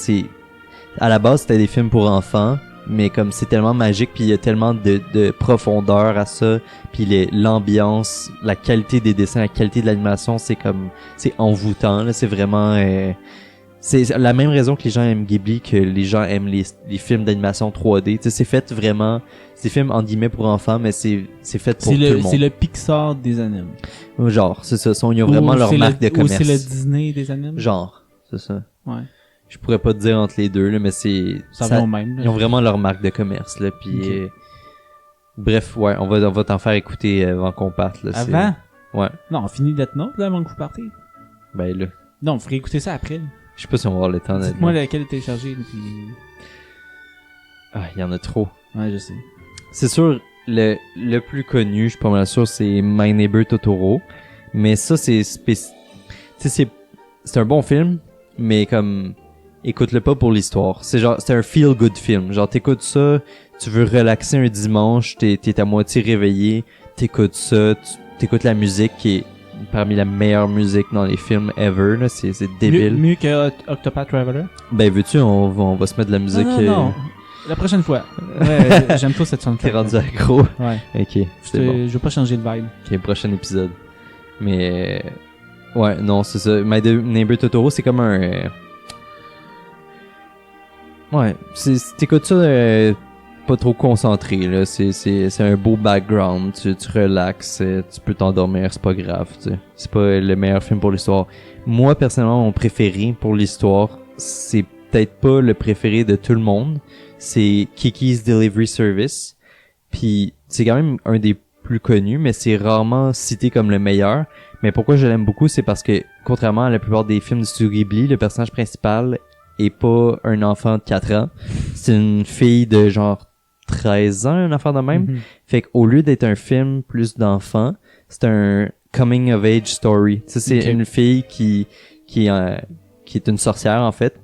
à la base, c'était des films pour enfants, mais comme c'est tellement magique, puis il y a tellement de profondeur à ça, puis l'ambiance, la qualité des dessins, la qualité de l'animation, c'est envoûtant, là, c'est vraiment, c'est la même raison que les gens aiment Ghibli, que les gens aiment les films d'animation 3D, tu sais, c'est fait vraiment, c'est des films en guillemets pour enfants, mais c'est fait pour tout le monde. C'est le Pixar des animes. Genre, c'est ça, ils ont vraiment leur marque de commerce. Ou c'est le Disney des animes. Genre, c'est ça. Ouais. Je pourrais pas te dire entre les deux, là, mais Ça va au même. Là. ils ont vraiment leur marque de commerce, là, puis Ok. bref, ouais, on va t'en faire écouter avant qu'on parte, là. Avant? Ouais. Non, on finit Death Note, là, avant que vous partez. Ben là, Non, on ferait écouter ça après. Là. je sais pas si on va avoir le temps. Dites-moi laquelle est téléchargée, là, puis... Ah, il y en a trop. Ouais, je sais. C'est sûr, le plus connu, je suis pas mal sûr, c'est My Neighbor Totoro, mais ça, tu sais, c'est un bon film, mais comme... Écoute-le pas pour l'histoire. C'est un feel-good film. Genre, t'écoutes ça, tu veux relaxer un dimanche, t'es à moitié réveillé, t'écoutes ça, t'écoutes la musique qui est parmi la meilleure musique dans les films ever, là. C'est débile. Mieux que Octopath Traveler? Ben, veux-tu, on va se mettre de la musique. Non. La prochaine fois. Ouais, j'aime trop cette soundtrack. T'es rendu accro. Ouais. Ok, c'est bon. Je veux pas changer le vibe. Ok, prochain épisode. Mais, ouais, non, c'est ça. My Neighbor Totoro, c'est comme un... Ouais, t'écoutes ça pas trop concentré, là. C'est un beau background, tu relaxes, tu peux t'endormir, c'est pas grave, tu sais. C'est pas le meilleur film pour l'histoire. Moi, personnellement, mon préféré pour l'histoire, c'est peut-être pas le préféré de tout le monde. C'est Kiki's Delivery Service. Puis c'est quand même un des plus connus, mais c'est rarement cité comme le meilleur. Mais pourquoi je l'aime beaucoup, c'est parce que, contrairement à la plupart des films de Studio Ghibli, le personnage principal est pas un enfant de 4 ans. C'est une fille de genre 13 ans, un enfant de même. Mhm. Fait qu'au lieu d'être un film plus d'enfants, c'est un coming of age story. Tu sais, c'est Ok. une fille qui est une sorcière, en fait.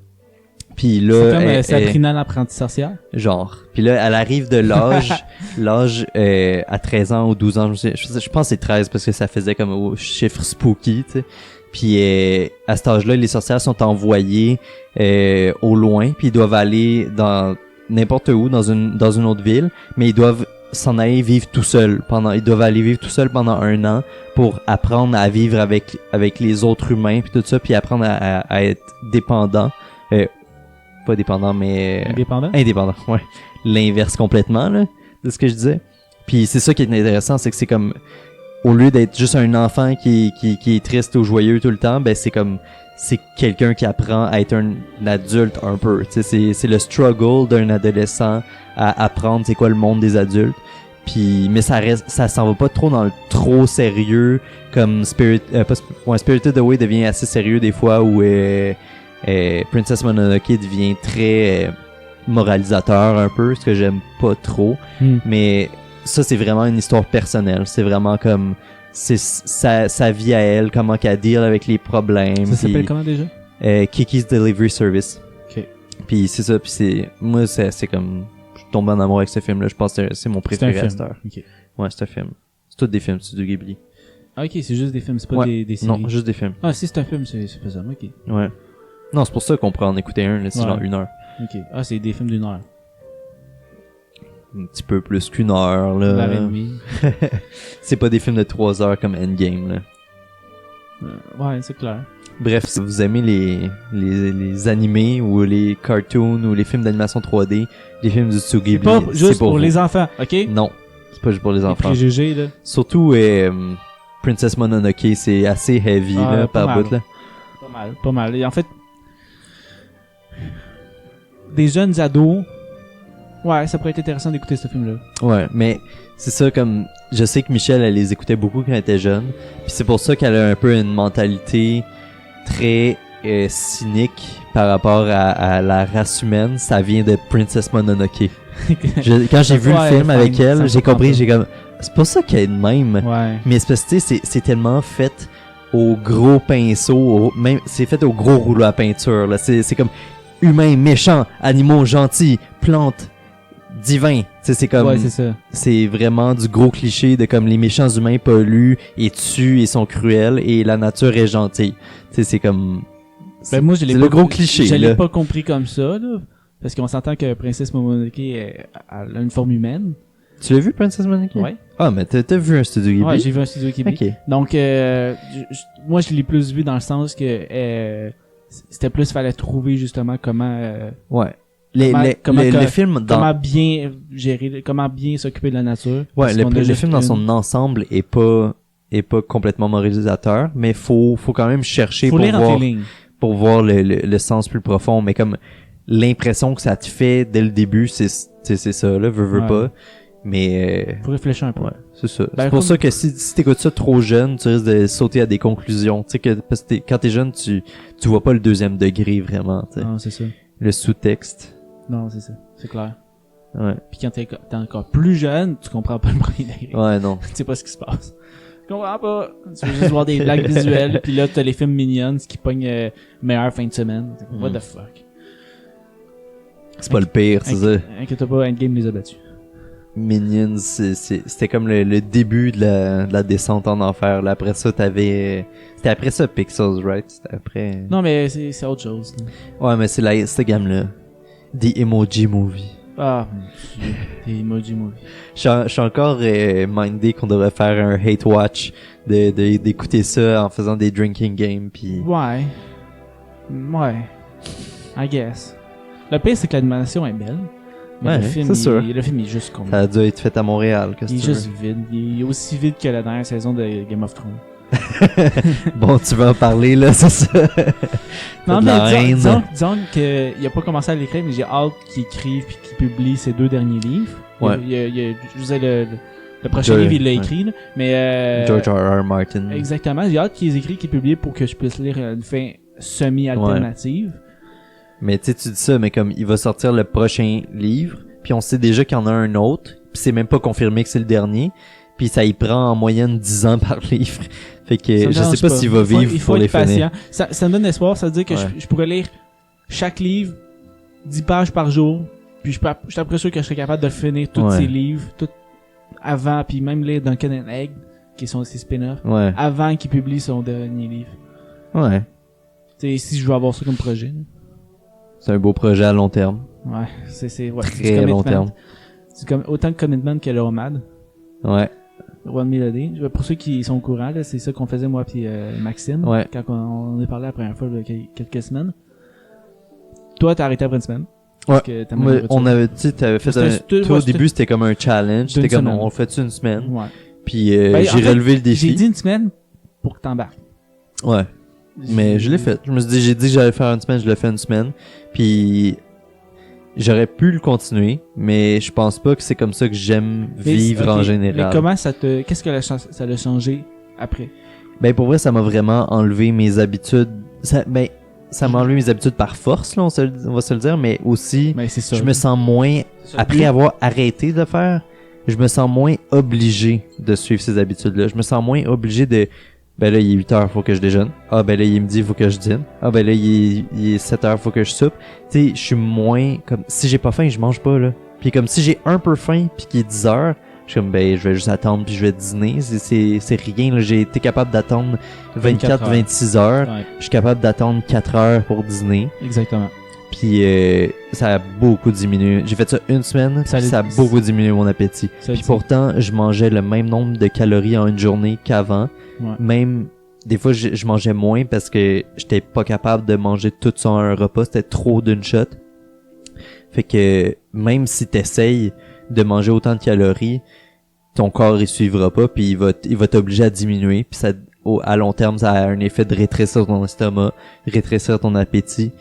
Puis C'est là, comme Sabrina l'apprentie sorcière. genre. Puis là, elle arrive de l'âge à 13 ans ou 12 ans. Je pense que c'est 13 parce que ça faisait comme au chiffre spooky, tu sais. Puis à cet âge-là, les sorcières sont envoyées au loin, puis ils doivent aller dans n'importe où, dans une autre ville, mais ils doivent s'en aller vivre tout seuls ils doivent aller vivre tout seuls pendant 1 an pour apprendre à vivre avec les autres humains puis tout ça, puis apprendre à être dépendant. Pas dépendant, mais Indépendant. indépendant, ouais. L'inverse complètement, là, de ce que je disais. Puis c'est ça qui est intéressant, c'est que c'est comme, au lieu d'être juste un enfant qui est triste ou joyeux tout le temps, ben c'est quelqu'un qui apprend à être un adulte un peu. Tu sais, c'est le struggle d'un adolescent à apprendre c'est quoi le monde des adultes. Puis mais ça s'en va pas trop dans le trop sérieux comme Spirited Away devient assez sérieux des fois où Princess Mononoke devient très moralisateur un peu, ce que j'aime pas trop. Mais ça, c'est vraiment une histoire personnelle. C'est vraiment comme c'est sa vie à elle, comment qu'elle deal avec les problèmes. Ça s'appelle comment déjà? Kiki's Delivery Service. Ok. Puis c'est ça, puis c'est comme suis tombé en amour avec ce film-là. Je pense que c'est mon préféré à cette heure. Okay. Ouais, c'est un film. C'est tous des films, Studio Ghibli. Ah, ok, c'est juste des films, c'est pas des séries. Non, juste des films. Ah, si c'est un film, c'est faisable, ok. Ouais. Non, c'est pour ça qu'on pourrait en écouter un, là, c'est genre 1 heure. Ok. Ah, c'est des films d'1 heure. Un petit peu plus qu'1 heure, là. 1 heure et demie. C'est pas des films de 3 heures comme Endgame, là. Ouais, c'est clair. Bref, si vous aimez les animés ou les cartoons ou les films d'animation 3D, les films du Studio Ghibli, c'est pas juste pour les enfants, ok? Non, c'est pas juste pour les enfants. Préjugés, là. Surtout Princess Mononoke, c'est assez heavy là, par bout là. Pas mal. Et en fait, des jeunes ados, ouais, ça pourrait être intéressant d'écouter ce film-là. Ouais, mais c'est ça, comme je sais que Michelle, elle les écoutait beaucoup quand elle était jeune, puis c'est pour ça qu'elle a un peu une mentalité très cynique par rapport à la race humaine. Ça vient de Princess Mononoke. Quand j'ai vu le film avec elle, j'ai compris, j'ai comme, c'est pas ça qu'elle est de même. Ouais. Mais c'est parce que tu sais, c'est tellement fait au gros pinceau, même c'est fait au gros rouleau à peinture là. C'est comme humains méchants, animaux gentils, plantes divins. Tu sais, c'est comme, ouais, c'est ça. C'est vraiment du gros cliché de comme les méchants humains polluent et tuent et sont cruels et la nature est gentille. Tu sais, c'est comme, Ben moi, je l'ai c'est pas, le gros cliché. Je l'ai là. pas compris comme ça, là. Parce qu'on s'entend que Princess Mononoke elle a une forme humaine. Tu l'as vu, Princess Mononoke? Ouais. Ah, mais t'as vu un Studio Ghibli? Ouais, j'ai vu un Studio Ghibli. Ok. Donc, moi, je l'ai plus vu dans le sens que c'était plus fallait trouver justement comment Ouais. comment le film dans... comment bien gérer, comment bien s'occuper de la nature. Ouais, le le film dans son ensemble est pas complètement moralisateur, mais faut quand même chercher faut lire entre les lignes. pour voir le sens plus profond, mais comme l'impression que ça te fait dès le début, c'est ça là, veux pas. Mais faut réfléchir un peu. Ouais, c'est ça. Ben, c'est pour ça que si t'écoutes ça trop jeune, tu risques de sauter à des conclusions. Tu sais que parce que quand t'es jeune, tu vois pas le deuxième degré vraiment, tu sais. Non, c'est ça. Le sous-texte. Non, c'est ça. C'est clair. Ouais. Puis quand t'es encore plus jeune, tu comprends pas le premier degré. Ouais, non. Tu sais pas ce qui se passe. Tu comprends pas. Tu veux juste voir des blagues visuelles, puis là t'as les films Minions qui pognent meilleure fin de semaine. What the fuck. C'est pas le pire, c'est ça. Inquiète pas, Endgame les a battus. Minions, c'était comme le début de la descente en enfer. Là, après ça, c'était après ça Pixels, right? C'était après... Non, mais c'est autre chose. Là. Ouais, mais c'est cette gamme-là. The Emoji Movie. Ah, mon Dieu. Des Emoji Movie. Je suis encore mindé qu'on devrait faire un hate watch d'écouter ça en faisant des drinking games pis... Ouais. I guess. Le pire, c'est que l'animation est belle. Mais Ouais, le film, c'est sûr. le film est juste con. Ça a dû être fait à Montréal, qu'est-ce Il que est tu juste vide. Il est aussi vide que la dernière saison de Game of Thrones. veux? Bon, tu veux en parler, là, c'est ça? Non, de la mais haine. disons qu'il a pas commencé à l'écrire, mais j'ai hâte qu'il écrive puis qu'il publie ses 2 derniers livres. Ouais. Je vous ai le prochain livre, il l'a écrit, là, mais... George R.R. Martin. Exactement. J'ai hâte qu'ils écrivent, qu'ils publient pour que je puisse lire une fin semi-alternative. Mais tu sais, tu dis ça, mais comme il va sortir le prochain livre, puis on sait déjà qu'il y en a un autre, puis c'est même pas confirmé que c'est le dernier, puis ça y prend en moyenne 10 ans par livre. Fait que je sais pas s'il va vivre il faut pour les être patient. finir. Ça me donne espoir, ça veut dire que Ouais. je pourrais lire chaque livre 10 pages par jour, puis je suis après sûr que je serais capable de finir tous ces livres, tout avant, puis même lire Duncan and Egg, qui sont ses spin-offs, Ouais. avant qu'il publie son dernier livre. Ouais. Tu sais, si je veux avoir ça comme projet. Là. C'est un beau projet à long terme. Ouais, c'est Très long terme. C'est comme autant de commitment que le Romad. Ouais. One Melody. Pour ceux qui sont au courant, là, c'est ça qu'on faisait moi puis Maxime. Ouais. Quand on est parlé la première fois il y a quelques semaines. Toi, t'as arrêté après une semaine. Parce que t'as Ouais, on avait, tu sais, t'avais fait toi, au début, c'était comme un challenge. C'était comme, on le fait une semaine. Ouais. Puis, Ben, j'ai en fait, relevé le défi. J'ai dit une semaine pour que t'embarques. Ouais. Mais je l'ai fait. Je me suis dit, j'ai dit que j'allais faire une semaine, je l'ai fait une semaine. Puis j'aurais pu le continuer, mais je pense pas que c'est comme ça que j'aime vivre en général. Mais comment qu'est-ce que ça l'a changé après? Ben pour vrai, ça m'a vraiment enlevé mes habitudes. Ça m'a enlevé mes habitudes par force, là, on va se le dire, mais aussi, Ben, c'est ça. je me sens moins, après avoir arrêté de le faire, je me sens moins obligé de suivre ces habitudes-là. Je me sens moins obligé de... Ben là, il est 8 heures, faut que je déjeune. Ah, ben là, il est midi, faut que je dîne. Ah, ben là, il est 7 heures, faut que je soupe. Tu sais, je suis moins comme... Si j'ai pas faim, je mange pas, là. Puis comme si j'ai un peu faim puis qu'il est 10 heures, je suis comme ben je vais juste attendre puis je vais dîner. C'est rien là. J'ai été capable d'attendre 24-26 heures. Ouais. Je suis capable d'attendre 4 heures pour dîner. Exactement. Puis ça a beaucoup diminué. J'ai fait ça une semaine, ça a beaucoup diminué mon appétit. Puis pourtant, je mangeais le même nombre de calories en une journée qu'avant. Ouais. Même des fois, je mangeais moins parce que j'étais pas capable de manger tout ça en un repas. C'était trop d'une shot. Fait que même si t'essayes de manger autant de calories, ton corps il suivra pas puis il va t'obliger à diminuer puis ça à long terme ça a un effet de rétrécir ton estomac, rétrécir ton appétit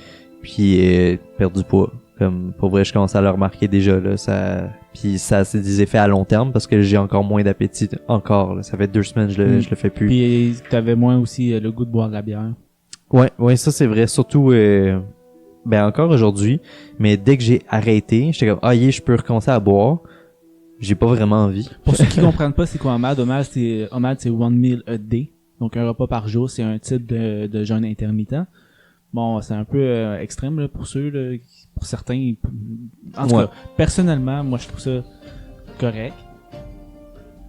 puis perdre du poids. Comme pour vrai je commence à le remarquer déjà là, ça puis ça c'est des effets à long terme parce que j'ai encore moins d'appétit encore là. Ça fait 2 semaines je le fais plus. Puis t'avais moins aussi le goût de boire de la bière. Ouais ça c'est vrai, surtout ben encore aujourd'hui, mais dès que j'ai arrêté, j'étais comme je peux recommencer à boire. J'ai pas vraiment envie. Pour ceux qui comprennent pas c'est quoi OMAD, OMAD c'est one meal a day. Donc un repas par jour, c'est un type de jeûne intermittent. Bon, c'est un peu extrême là, pour ceux là, pour certains. En tout cas, personnellement, moi je trouve ça correct.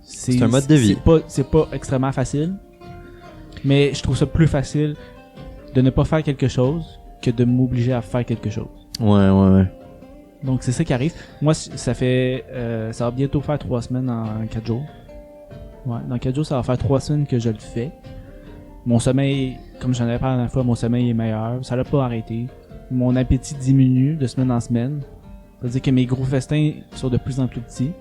C'est un mode de vie. C'est pas extrêmement facile, mais je trouve ça plus facile de ne pas faire quelque chose que de m'obliger à faire quelque chose. Ouais. Donc c'est ça qui arrive. Moi ça va bientôt faire 3 semaines en 4 jours. Ouais, dans 4 jours ça va faire 3 semaines que je le fais. Mon sommeil, comme j'en avais parlé la dernière fois, mon sommeil est meilleur. Ça l'a pas arrêté. Mon appétit diminue de semaine en semaine. Ça veut dire que mes gros festins sont de plus en plus petits.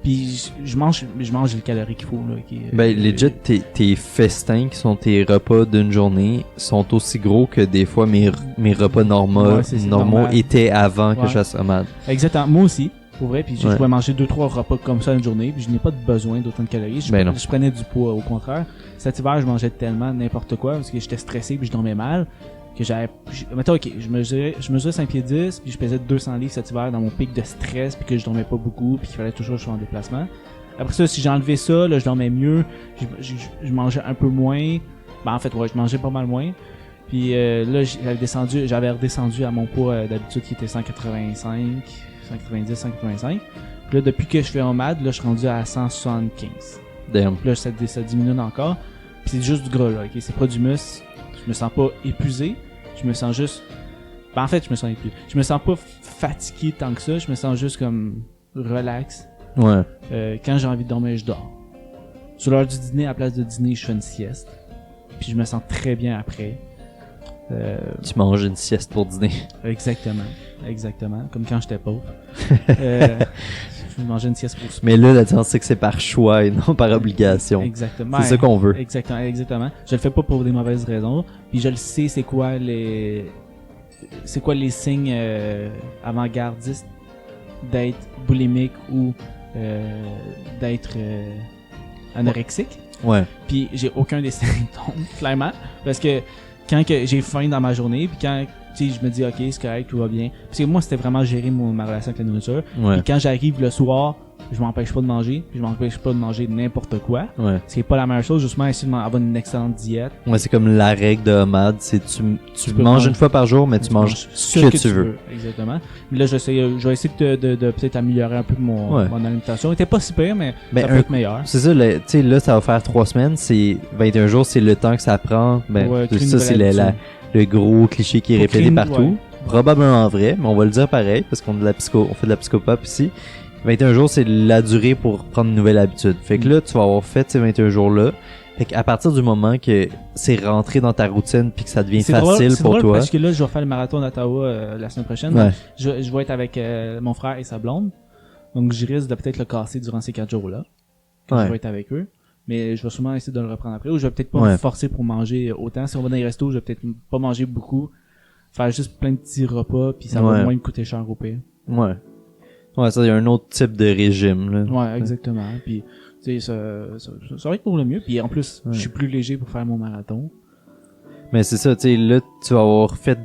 Puis je mange les calories qu'il faut là. Ben legit tes festins qui sont tes repas d'une journée sont aussi gros que des fois mes repas normaux étaient avant que je fasse OMAD. Exactement, moi aussi, pour vrai, puis je pouvais manger 2-3 repas comme ça une journurnée, puis je n'ai pas besoin d'autant de calories. Je prenais du poids au contraire. Cet hiver, je mangeais tellement n'importe quoi parce que j'étais stressé puis je dormais mal que mettons je mesurais 5 pieds 10 puis je pesais 200 livres cet hiver dans mon pic de stress puis que je dormais pas beaucoup puis qu'il fallait toujours que je sois en déplacement. Après ça, si j'enlevais ça, là je dormais mieux, je mangeais un peu moins. Ben en fait je mangeais pas mal moins. Puis là j'avais redescendu à mon poids d'habitude qui était 185, 185. Puis là depuis que je fais OMAD, là je suis rendu à 175. Damn. Puis là ça diminue encore. Puis c'est juste du gras là, OK, c'est pas du muscle. Je me sens pas épuisé, je me sens juste... Ben en fait, je me sens épuisé. Je me sens pas fatigué tant que ça, je me sens juste comme relax. Ouais. Quand j'ai envie de dormir, je dors. Sur l'heure du dîner, à la place de dîner, je fais une sieste. Puis je me sens très bien après. Tu manges une sieste pour dîner. Exactement. Comme quand j'étais pauvre. Je mangeais une sieste pour souper. Mais là, la différence, c'est que c'est par choix et non par obligation. Exactement. C'est ça qu'on veut. Exactement. Je le fais pas pour des mauvaises raisons. Puis je le sais, c'est quoi les signes avant-gardistes d'être boulimique ou d'être anorexique. Ouais. Puis j'ai aucun des symptômes, clairement. Parce que quand j'ai faim dans ma journée, puis quand je me dis ok c'est correct, tout va bien, parce que moi c'était vraiment gérer ma relation avec la nourriture. Puis quand j'arrive le soir, je m'empêche pas de manger, puis je m'empêche pas de manger n'importe quoi. C'est pas la meilleure chose, justement essayer d'avoir une excellente diète. C'est comme la règle de OMAD, c'est tu manges une fois par jour, mais tu manges ce que tu veux. Exactement. Mais là je vais essayer de peut-être améliorer un peu mon alimentation. Elle était pas si pire, mais ça peut être meilleur. C'est ça, tu sais là ça va faire 3 semaines, c'est 21 jours, c'est le temps que ça prend. Ça c'est le gros cliché qui est répété partout. Probablement vrai, mais on va le dire pareil parce qu'on fait de la psychopop ici. 21 jours, c'est la durée pour prendre une nouvelle habitude. Fait que là, tu vas avoir fait ces 21 jours-là. Fait qu'à partir du moment que c'est rentré dans ta routine puis que ça devient facile pour toi. Parce que là, je vais faire le marathon d'Ottawa la semaine prochaine. Je vais être avec mon frère et sa blonde. Donc, je risque de peut-être le casser durant ces 4 jours-là. Je vais être avec eux. Mais je vais sûrement essayer de le reprendre après. Ou je vais peut-être pas me forcer pour manger autant. Si on va dans les restos, je vais peut-être pas manger beaucoup. Faire juste plein de petits repas puis ça va moins me coûter cher au pire. Ouais, ça, il y a un autre type de régime, là. Ouais, exactement. Puis, tu sais, ça va être pour le mieux. Puis, en plus, je suis plus léger pour faire mon marathon. Mais c'est ça, tu sais, là, tu vas avoir fait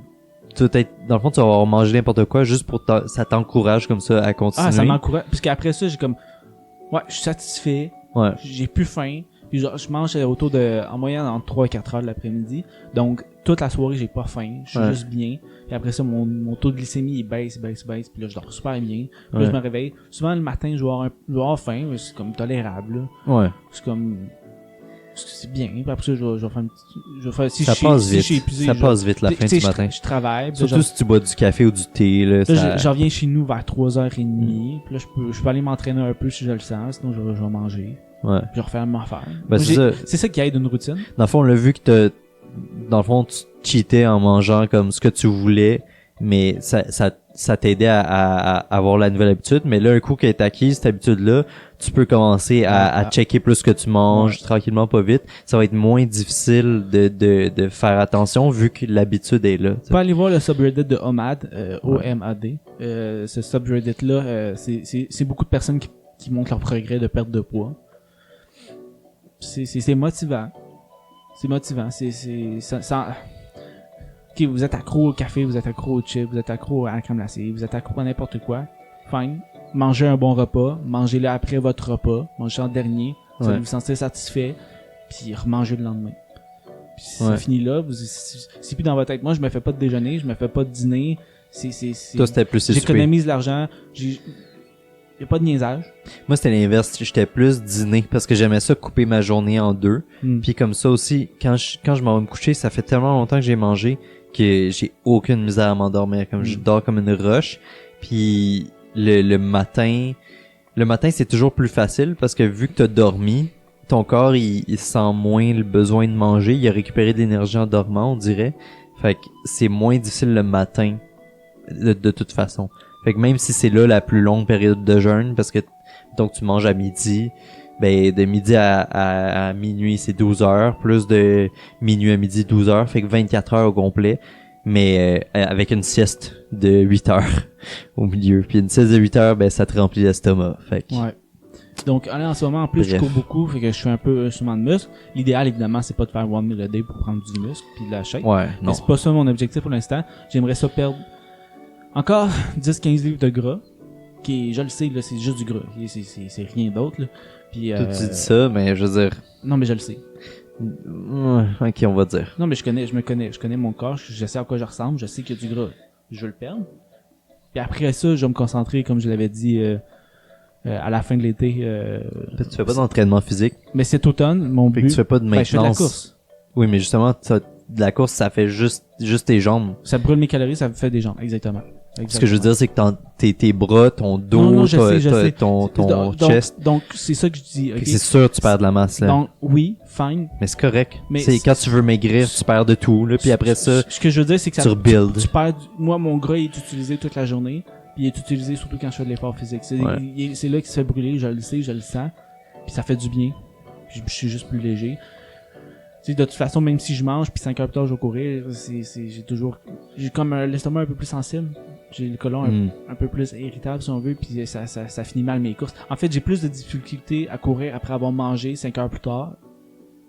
dans le fond, tu vas avoir mangé n'importe quoi juste pour ça t'encourage comme ça à continuer. Ah, ça m'encourage. Parce qu'après ça, j'ai comme, je suis satisfait. J'ai plus faim. Puis genre, je mange autour de, en moyenne, entre 3 et 4 heures de l'après-midi. Donc, toute la soirée, j'ai pas faim. Je suis juste bien. Puis après ça, mon taux de glycémie, il baisse. Puis là, je dors super bien. Puis là, je me réveille. Souvent, le matin, je vais avoir faim, mais c'est comme tolérable, là. Ouais. C'est comme, c'est bien. Puis après ça, je vais faire si ça je passe vite. suis épuisé, ça passe vite la fin du matin. Je travaille. Surtout si tu bois du café ou du thé, là. Là, je reviens chez nous vers 3h30. Puis là, je peux aller m'entraîner un peu si je le sens. Sinon, je vais manger. Ouais. Puis je vais refaire mon affaire. Ben, c'est ça qui aide une routine. Dans le fond, on l'a vu que dans le fond, tu cheatais en mangeant comme ce que tu voulais, mais ça t'aidait à avoir la nouvelle habitude. Mais là, un coup que t'as acquis cette habitude-là, tu peux commencer à checker plus ce que tu manges, tranquillement, pas vite. Ça va être moins difficile de faire attention vu que l'habitude est là. Tu peux aller voir le subreddit de OMAD, O-M-A-D. Ce subreddit-là, c'est beaucoup de personnes qui montrent leur progrès de perte de poids. C'est motivant. C'est motivant. Ça... Ok, vous êtes accro au café, vous êtes accro au chip, vous êtes accro à la crème glacée, vous êtes accro à n'importe quoi. Fine. Mangez un bon repas. Mangez-le après votre repas. Mangez en dernier. Vous allez vous sentir satisfait. Puis remangez le lendemain. Puis c'est fini là. C'est plus dans votre tête. Moi, je me fais pas de déjeuner. Je me fais pas de dîner. Toi, c'était plus j'économise l'argent. Y a pas de niaisage. Moi, c'était l'inverse. J'étais plus dîner parce que j'aimais ça couper ma journée en deux. Puis comme ça aussi, quand je m'en vais me coucher, ça fait tellement longtemps que j'ai mangé que j'ai aucune misère à m'endormir. Comme je dors comme une roche. Puis le matin, c'est toujours plus facile parce que vu que t'as dormi, ton corps, il sent moins le besoin de manger. Il a récupéré de l'énergie en dormant, on dirait. Fait que c'est moins difficile le matin de toute façon. Fait que même si c'est là la plus longue période de jeûne, parce que donc tu manges à midi, ben de midi à minuit c'est 12 heures, plus de minuit à midi 12 heures, fait que 24 heures au complet, mais avec une sieste de 8 heures au milieu. Puis une sieste de 8 heures, ben ça te remplit l'estomac. Fait que... Ouais. Donc en ce moment en plus je cours beaucoup, fait que je suis un peu souvent de muscle. L'idéal évidemment c'est pas de faire 1 meal a day pour prendre du muscle puis de la shape. Ouais, non. Mais c'est pas ça mon objectif pour l'instant. J'aimerais ça perdre encore 10-15 livres de gras, qui je le sais, là, c'est juste du gras. C'est rien d'autre, là. Puis, tu dis ça, mais je veux dire... Non, mais je le sais. Ok, on va dire. Non, mais je connais mon corps, je sais à quoi je ressemble, je sais qu'il y a du gras. Je veux le perdre. Puis après ça, je vais me concentrer, comme je l'avais dit, à la fin de l'été. Tu fais pas d'entraînement physique. Mais cet automne, mon but... Tu fais pas de maintenance. Je fais de la course. Oui, mais justement, de la course, ça fait juste tes jambes. Ça brûle mes calories, ça fait des jambes, exactement. Ce que je veux dire, c'est que tes bras, ton dos, ton chest. Donc, c'est ça que je dis. Okay? C'est sûr que tu perds de la masse, là. Donc, oui, fine. Mais c'est correct. Mais c'est quand tu veux maigrir, tu perds de tout, là. Puis après ça, ce que je veux dire, c'est que tu rebuilds. Tu perds, moi, mon gras, il est utilisé toute la journée. Puis il est utilisé surtout quand je fais de l'effort physique. C'est là qu'il se fait brûler, je le sais, je le sens. Puis ça fait du bien. Puis je suis juste plus léger. Tu sais, de toute façon, même si je mange, puis 5 heures plus tard, je vais courir, j'ai comme l'estomac un peu plus sensible. J'ai le côlon un peu plus irritable, si on veut, puis ça finit mal mes courses. En fait, j'ai plus de difficultés à courir après avoir mangé 5 heures plus tard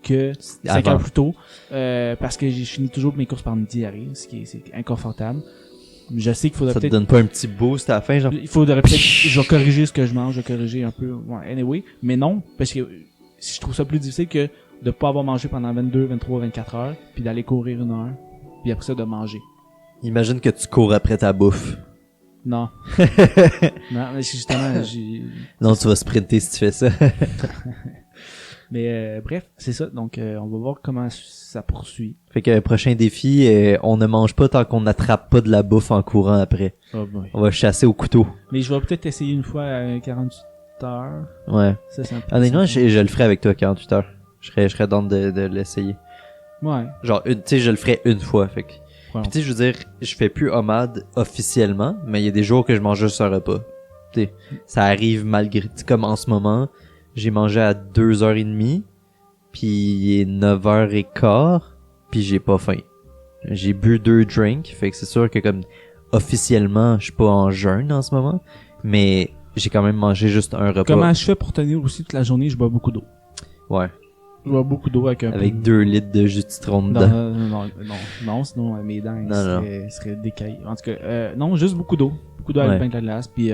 que 5 heures plus tôt, parce que j'ai fini toujours mes courses par une diarrhée, c'est inconfortable. Je sais qu'il faudrait peut-être... Ça te donne pas un petit boost à la fin, genre? Il faudrait peut-être... Je vais corriger ce que je mange, je vais corriger un peu... Ouais, anyway, mais non, parce que je trouve ça plus difficile que de pas avoir mangé pendant 22, 23, 24 heures, puis d'aller courir 1 heure, puis après ça de manger. Imagine que tu cours après ta bouffe. Non. Non, mais justement, non, tu vas sprinter si tu fais ça. Mais bref, c'est ça. Donc, on va voir comment ça poursuit. Fait que prochain défi, on ne mange pas tant qu'on n'attrape pas de la bouffe en courant après. Oh boy. On va chasser au couteau. Mais je vais peut-être essayer une fois à 48 heures. Ouais. Ça, c'est un peu... Honnêtement, je le ferai avec toi 48 heures. Je serais dans de l'essayer. Ouais. Genre, tu sais, je le ferai une fois, fait que... Ouais. Puis tu sais, je veux dire, je fais plus OMAD officiellement, mais il y a des jours que je mange juste un repas. Tu sais, ça arrive malgré... Comme en ce moment, j'ai mangé à 2h30, puis il est 9h15, puis j'ai pas faim. J'ai bu 2 drinks, fait que c'est sûr que comme officiellement, je suis pas en jeûne en ce moment, mais j'ai quand même mangé juste un repas. Comment je fais pour tenir aussi toute la journée? Je bois beaucoup d'eau. Ouais. Je bois beaucoup d'eau avec 2 litres de jus de citron dedans. Non, sinon mes dents seraient décaillées. En tout cas, non, juste beaucoup d'eau. Beaucoup d'eau avec pain de la glace, puis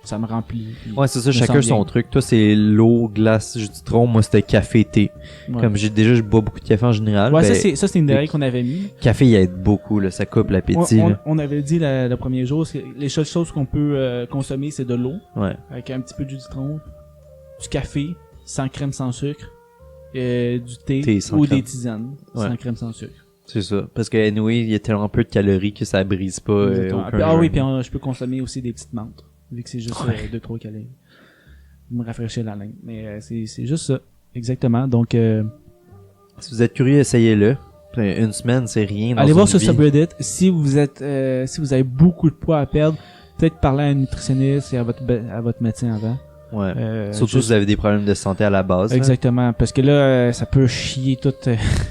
ça me remplit. Ouais, c'est ça, me chacun sens son bien. truc. Toi, c'est l'eau, glace, jus de citron. Moi, c'était café, thé. Ouais. Comme je bois beaucoup de café en général. Ouais, ben, ça c'est une des règles qu'on avait mis. café, il aide beaucoup, là. Ça coupe l'appétit, là. On avait dit le premier jour, les seules choses qu'on peut consommer, c'est de l'eau, Ouais. avec un petit peu de jus de citron, du café, sans crème, sans sucre, du thé Sans ou crème. des tisanes, Ouais. sans crème, sans sucre. C'est ça. Parce que, anyway, il y a tellement peu de calories que ça brise pas, Exactement. aucun Ah oui, jeûne. puis je peux consommer aussi des petites menthes, vu que c'est juste 2-3 calories. Me rafraîchir la langue. Mais c'est juste ça. Exactement. Donc, Si vous êtes curieux, essayez-le. Une semaine, c'est rien dans allez une voir sur vie. Subreddit. Si vous avez beaucoup de poids à perdre, peut-être parler à un nutritionniste et à votre médecin avant. Ouais. Surtout si juste- vous avez des problèmes de santé à la base. là. Exactement. Parce que là, ça peut chier tout.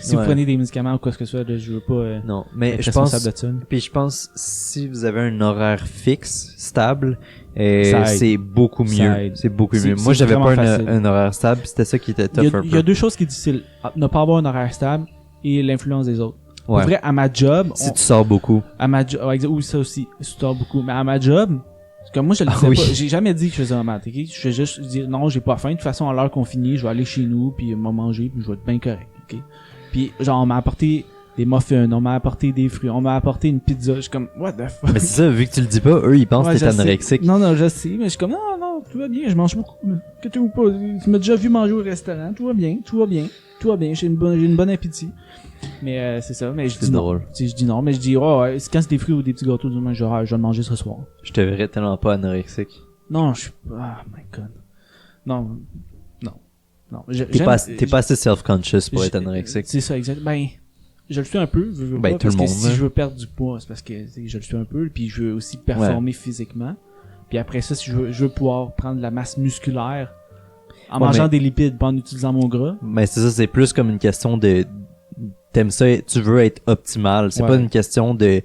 Si vous Ouais. prenez des médicaments ou quoi que ce soit, là, je veux pas Non, mais être je pense, responsable de ça. puis je pense, si vous avez un horaire fixe, stable, Ça aide. c'est beaucoup Ça mieux. aide. C'est beaucoup C'est- mieux. Moi, c'est j'avais pas vraiment facile. un horaire stable, c'était ça qui était tough un Il y a peu. deux choses qui sont difficiles. Ne pas avoir un horaire stable et l'influence des autres. Pour Ouais. vrai, à ma job, Si tu sors beaucoup. à ma job, oui, ça aussi, je dors beaucoup. Mais à ma job, comme moi, je le Ah disais oui. pas. J'ai jamais dit que je faisais un maths, ok? Je vais juste dire, non, j'ai pas faim. De toute façon, à l'heure qu'on finit, je vais aller chez nous, puis m'en manger, puis je vais être bien correct, ok? Puis, genre, on m'a apporté des muffins, on m'a apporté des fruits, on m'a apporté une pizza. Je suis comme, what the fuck? Mais c'est ça, vu que tu le dis pas, eux, ils pensent Ouais, que t'es je sais. anorexique. Non, non, je sais, mais je suis comme, non, tout va bien, je mange beaucoup. Que tu pas, tu m'as déjà vu manger au restaurant, tout va bien, j'ai une bonne appétit. Mais c'est ça, mais je C'est dis non. drôle. Tu sais, je dis non, mais je dis, ouais, quand c'est des fruits ou des petits gâteaux, du moins, je vais le manger ce soir. Je te verrais tellement pas anorexique. Non, je suis ah my god. Non. T'es pas assez self-conscious pour être anorexique. C'est ça, exact. Ben, je le suis un peu, je veux Ben, pas, tout le parce monde, que si là. je veux perdre du poids, c'est parce que tu sais, je le suis un peu, puis je veux aussi performer physiquement. Puis après ça, si je veux pouvoir prendre de la masse musculaire en Ouais, mangeant mais- des lipides, pas en utilisant mon gras. Mais c'est ça, c'est plus comme une question de, t'aimes ça, tu veux être optimal. C'est Ouais. pas une question de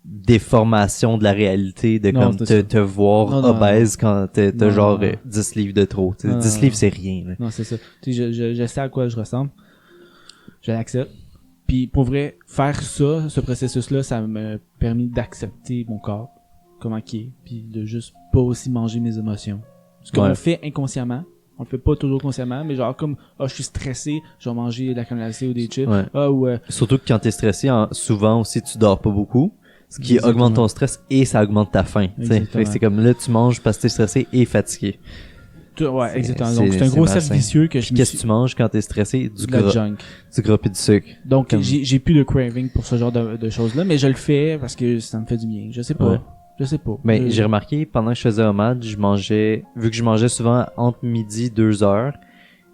déformation de la réalité, de Non, comme c'est ça. te voir Non, non, obèse quand t'as Non, genre non. 10 livres de trop. Tu sais, Non, 10 non, livres, non. c'est rien, là. Non, c'est ça. Tu sais, je sais à quoi je ressemble. Je l'accepte. Puis pour vrai, faire ça, ce processus-là, ça m'a permis d'accepter mon corps, comment qu'il est, puis de juste pas aussi manger mes émotions. Parce qu'on Ouais. le fait inconsciemment. On le fait pas toujours consciemment, mais genre comme, je suis stressé, je vais manger de la crème glacée ou des chips. Ouais. Ou Surtout que quand t'es stressé, souvent aussi tu dors pas beaucoup, ce qui Exactement. augmente ton stress et ça augmente ta faim. Tu sais. Exactement. Fait que c'est comme là tu manges parce que t'es stressé et fatigué. ouais, exactement. c'est- Donc c'est un c'est gros malsain. cercle vicieux que je Puis me qu'est-ce que suis... tu manges quand t'es stressé? Du de la gras. junk. Du gras puis du sucre. Donc Comme- j'ai plus de craving pour ce genre de choses-là, mais je le fais parce que ça me fait du bien. Je sais pas. Ouais. Je sais pas. Ben, j'ai remarqué, pendant que je faisais homade, vu que je mangeais souvent entre midi 2 heures,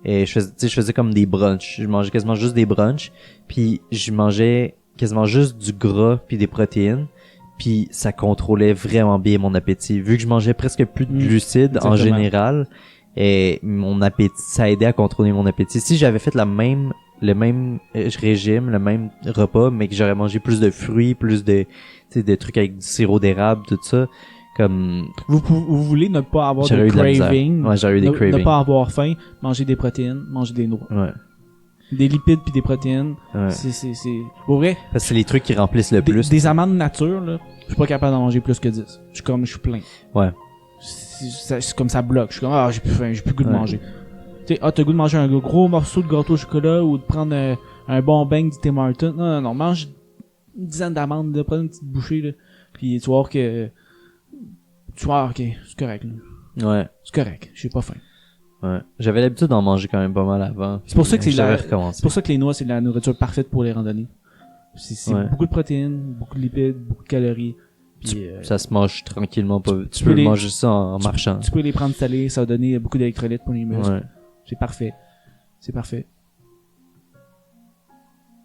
et je faisais comme des brunchs. Je mangeais quasiment juste des brunchs, puis je mangeais quasiment juste du gras puis des protéines, puis ça contrôlait vraiment bien mon appétit. Vu que je mangeais presque plus de glucides en exactement. général, et mon appétit, ça aidait à contrôler mon appétit. Si j'avais fait le même régime, le même repas, mais que j'aurais mangé plus de fruits, plus de, tu sais, des trucs avec du sirop d'érable, tout ça, comme, Vous voulez ne pas avoir j'aurais de eu de la misère. craving, Ouais, j'aurais eu des ne cravings. pas avoir faim, manger des protéines, manger des noix. Ouais, Des lipides puis des protéines. ouais. C'est pour vrai, Parce que c'est les trucs qui remplissent le plus. des amandes nature, là, je suis pas capable d'en manger plus que 10. Je suis plein. Ouais. C'est comme ça bloque. Je suis comme, j'ai plus faim, j'ai plus le goût de Ouais. manger. Tu sais, t'as le goût de manger un gros morceau de gâteau au chocolat ou de prendre un bon bang du Tim Hortons. Non, mange une dizaine d'amandes, là, prends une petite bouchée, là. Puis tu vas voir que, ok, c'est correct, là. Ouais, C'est correct, j'ai pas faim. ouais. J'avais l'habitude d'en manger quand même pas mal avant. C'est pour ça que c'est j'avais la- recommencé. C'est pour ça que les noix, c'est la nourriture parfaite pour les randonnées. C'est Ouais. beaucoup de protéines, beaucoup de lipides, beaucoup de calories. Puis, Ça se mange tranquillement pas. Tu peux peux les- manger ça en marchant. tu peux les prendre salés, ça va donner beaucoup d'électrolytes pour les muscles. Ouais. C'est parfait. C'est parfait.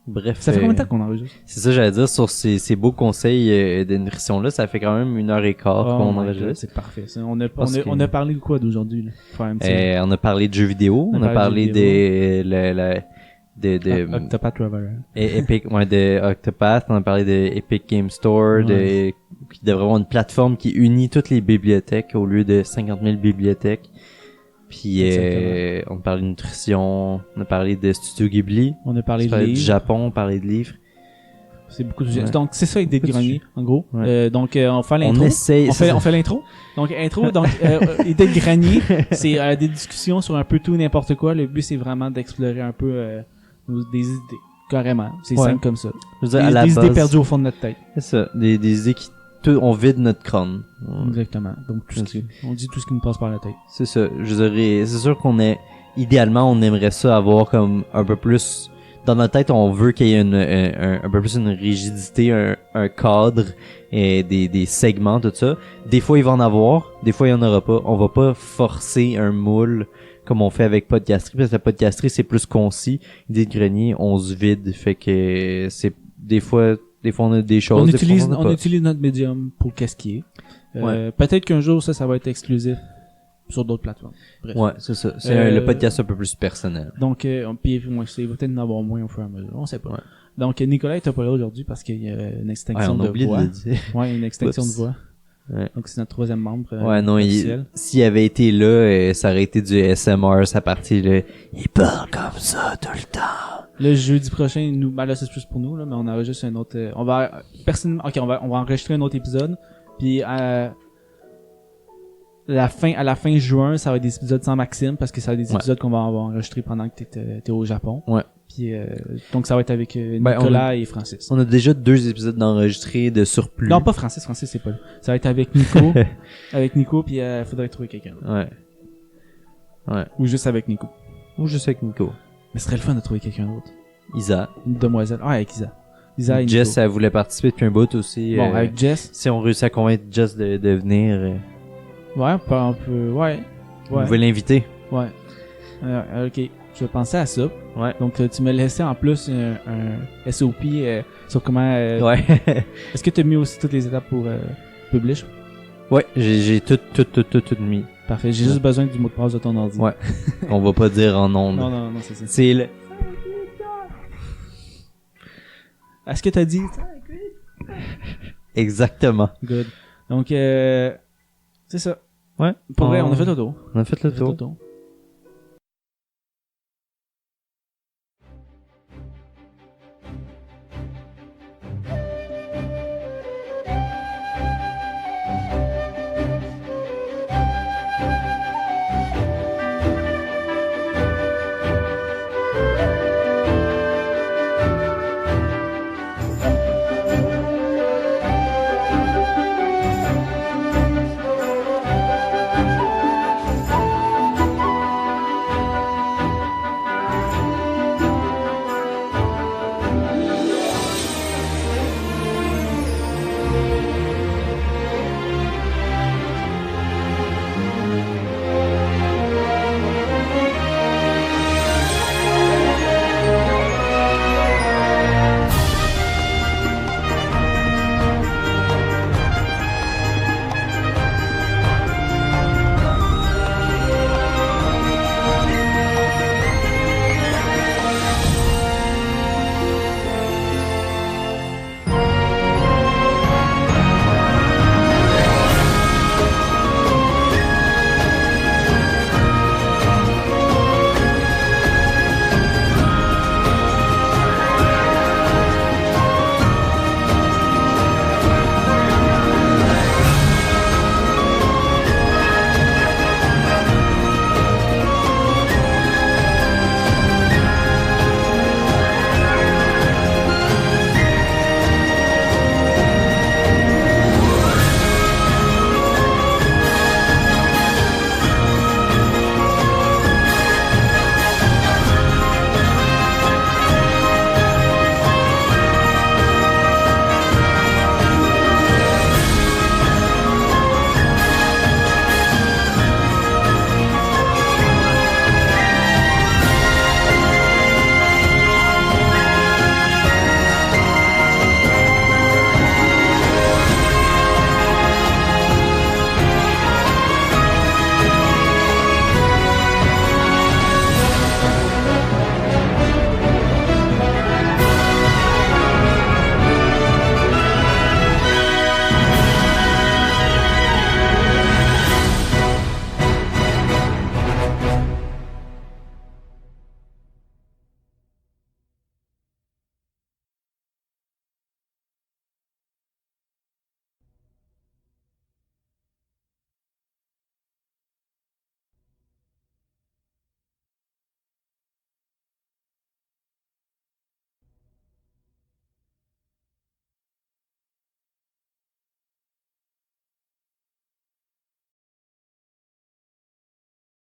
Bref. Ça fait combien de temps qu'on enregistre? C'est ça, j'allais dire, sur ces beaux conseils de nutrition-là, ça fait quand même 1h15 Oh qu'on my God, enregistre. c'est parfait. Ça. Parce que- On a parlé de quoi d'aujourd'hui, là? Faire un petit... On a parlé de jeux vidéo, on a parlé de Octopath Traveler. Epic, ouais, de Octopath, on a parlé de Epic Game Store, qui devrait avoir une plateforme qui unit toutes les bibliothèques au lieu de 50 000 bibliothèques. Puis on a parlé de nutrition, on a parlé de Studio Ghibli, On a parlé on a de parlé du livres. Japon, on a parlé de livres. C'est beaucoup de sujets. Donc, c'est ça, Idée de grenier, en gros. Ouais. Donc, on fait l'intro. On essaye. On fait l'intro. Donc, Idée de grenier, c'est des discussions sur un peu tout, n'importe quoi. Le but, c'est vraiment d'explorer un peu des idées. Carrément. C'est simple comme ça. Je veux dire, à la des base, idées perdues au fond de notre tête. C'est ça. Des idées qui on vide notre crâne. Exactement. Donc, on dit tout ce qui nous passe par la tête. C'est ça. Je dirais, c'est sûr qu'on est, idéalement, on aimerait ça avoir comme un peu plus, dans notre tête, on veut qu'il y ait un peu plus une rigidité, un cadre, et des segments, tout ça. Des fois, il va en avoir, des fois, il y en aura pas. On va pas forcer un moule comme on fait avec Podcasterie, parce que la Podcasterie, c'est plus concis. Idée de grenier, on se vide, fait que c'est, des fois on a des choses. On utilise notre médium pour qu'est-ce qui est. Peut-être qu'un jour, ça va être exclusif sur d'autres plateformes. Bref. Ouais, c'est ça. C'est le podcast un peu plus personnel. Donc, puis il va peut-être en avoir moins au fur et à mesure. On sait pas. Ouais. Donc, Nicolas est pas là aujourd'hui parce qu'il y a une extinction de voix. Ouais, une extinction de voix. Ouais. Donc, c'est notre 3e membre. Ouais, non, s'il avait été là, ça aurait été du SMR, sa partie, là. Il parle comme ça tout le temps. Le jeudi prochain, là, c'est plus pour nous, là, mais on enregistre un autre, on va enregistrer un autre épisode, puis à la fin juin, ça va être des épisodes sans Maxime, parce que ça va être des épisodes qu'on va enregistrer pendant que t'es au Japon. Ouais. Puis, donc ça va être avec Nicolas et Francis. On a déjà 2 épisodes d'enregistrés de surplus. Non, pas Francis c'est pas là. Ça va être avec Nico, puis faudrait trouver quelqu'un. Ouais. Ou juste avec Nico. Mais ce serait le fun de trouver quelqu'un d'autre. Isa. Une demoiselle. Ah, avec Isa. Isa et Jess, Nico. elle voulait participer depuis un bout aussi. Bon, avec Jess. Si on réussit à convaincre Jess de venir. Ouais, on peut, ouais. Vous pouvez l'inviter. Ouais. Ok. Je pensais à ça. Ouais. Donc, tu m'as laissé en plus un SOP sur comment... Ouais. Est-ce que tu as mis aussi toutes les étapes pour publish? Ouais, j'ai tout mis. Parfait. J'ai juste besoin du mot de passe de ton ordi. Ouais. On va pas dire en ondes. Non, c'est ça. C'est le... Est-ce que t'as dit? Exactement. Good. Donc, c'est ça. Ouais. Pour vrai, on a fait le tour. On a fait le tour.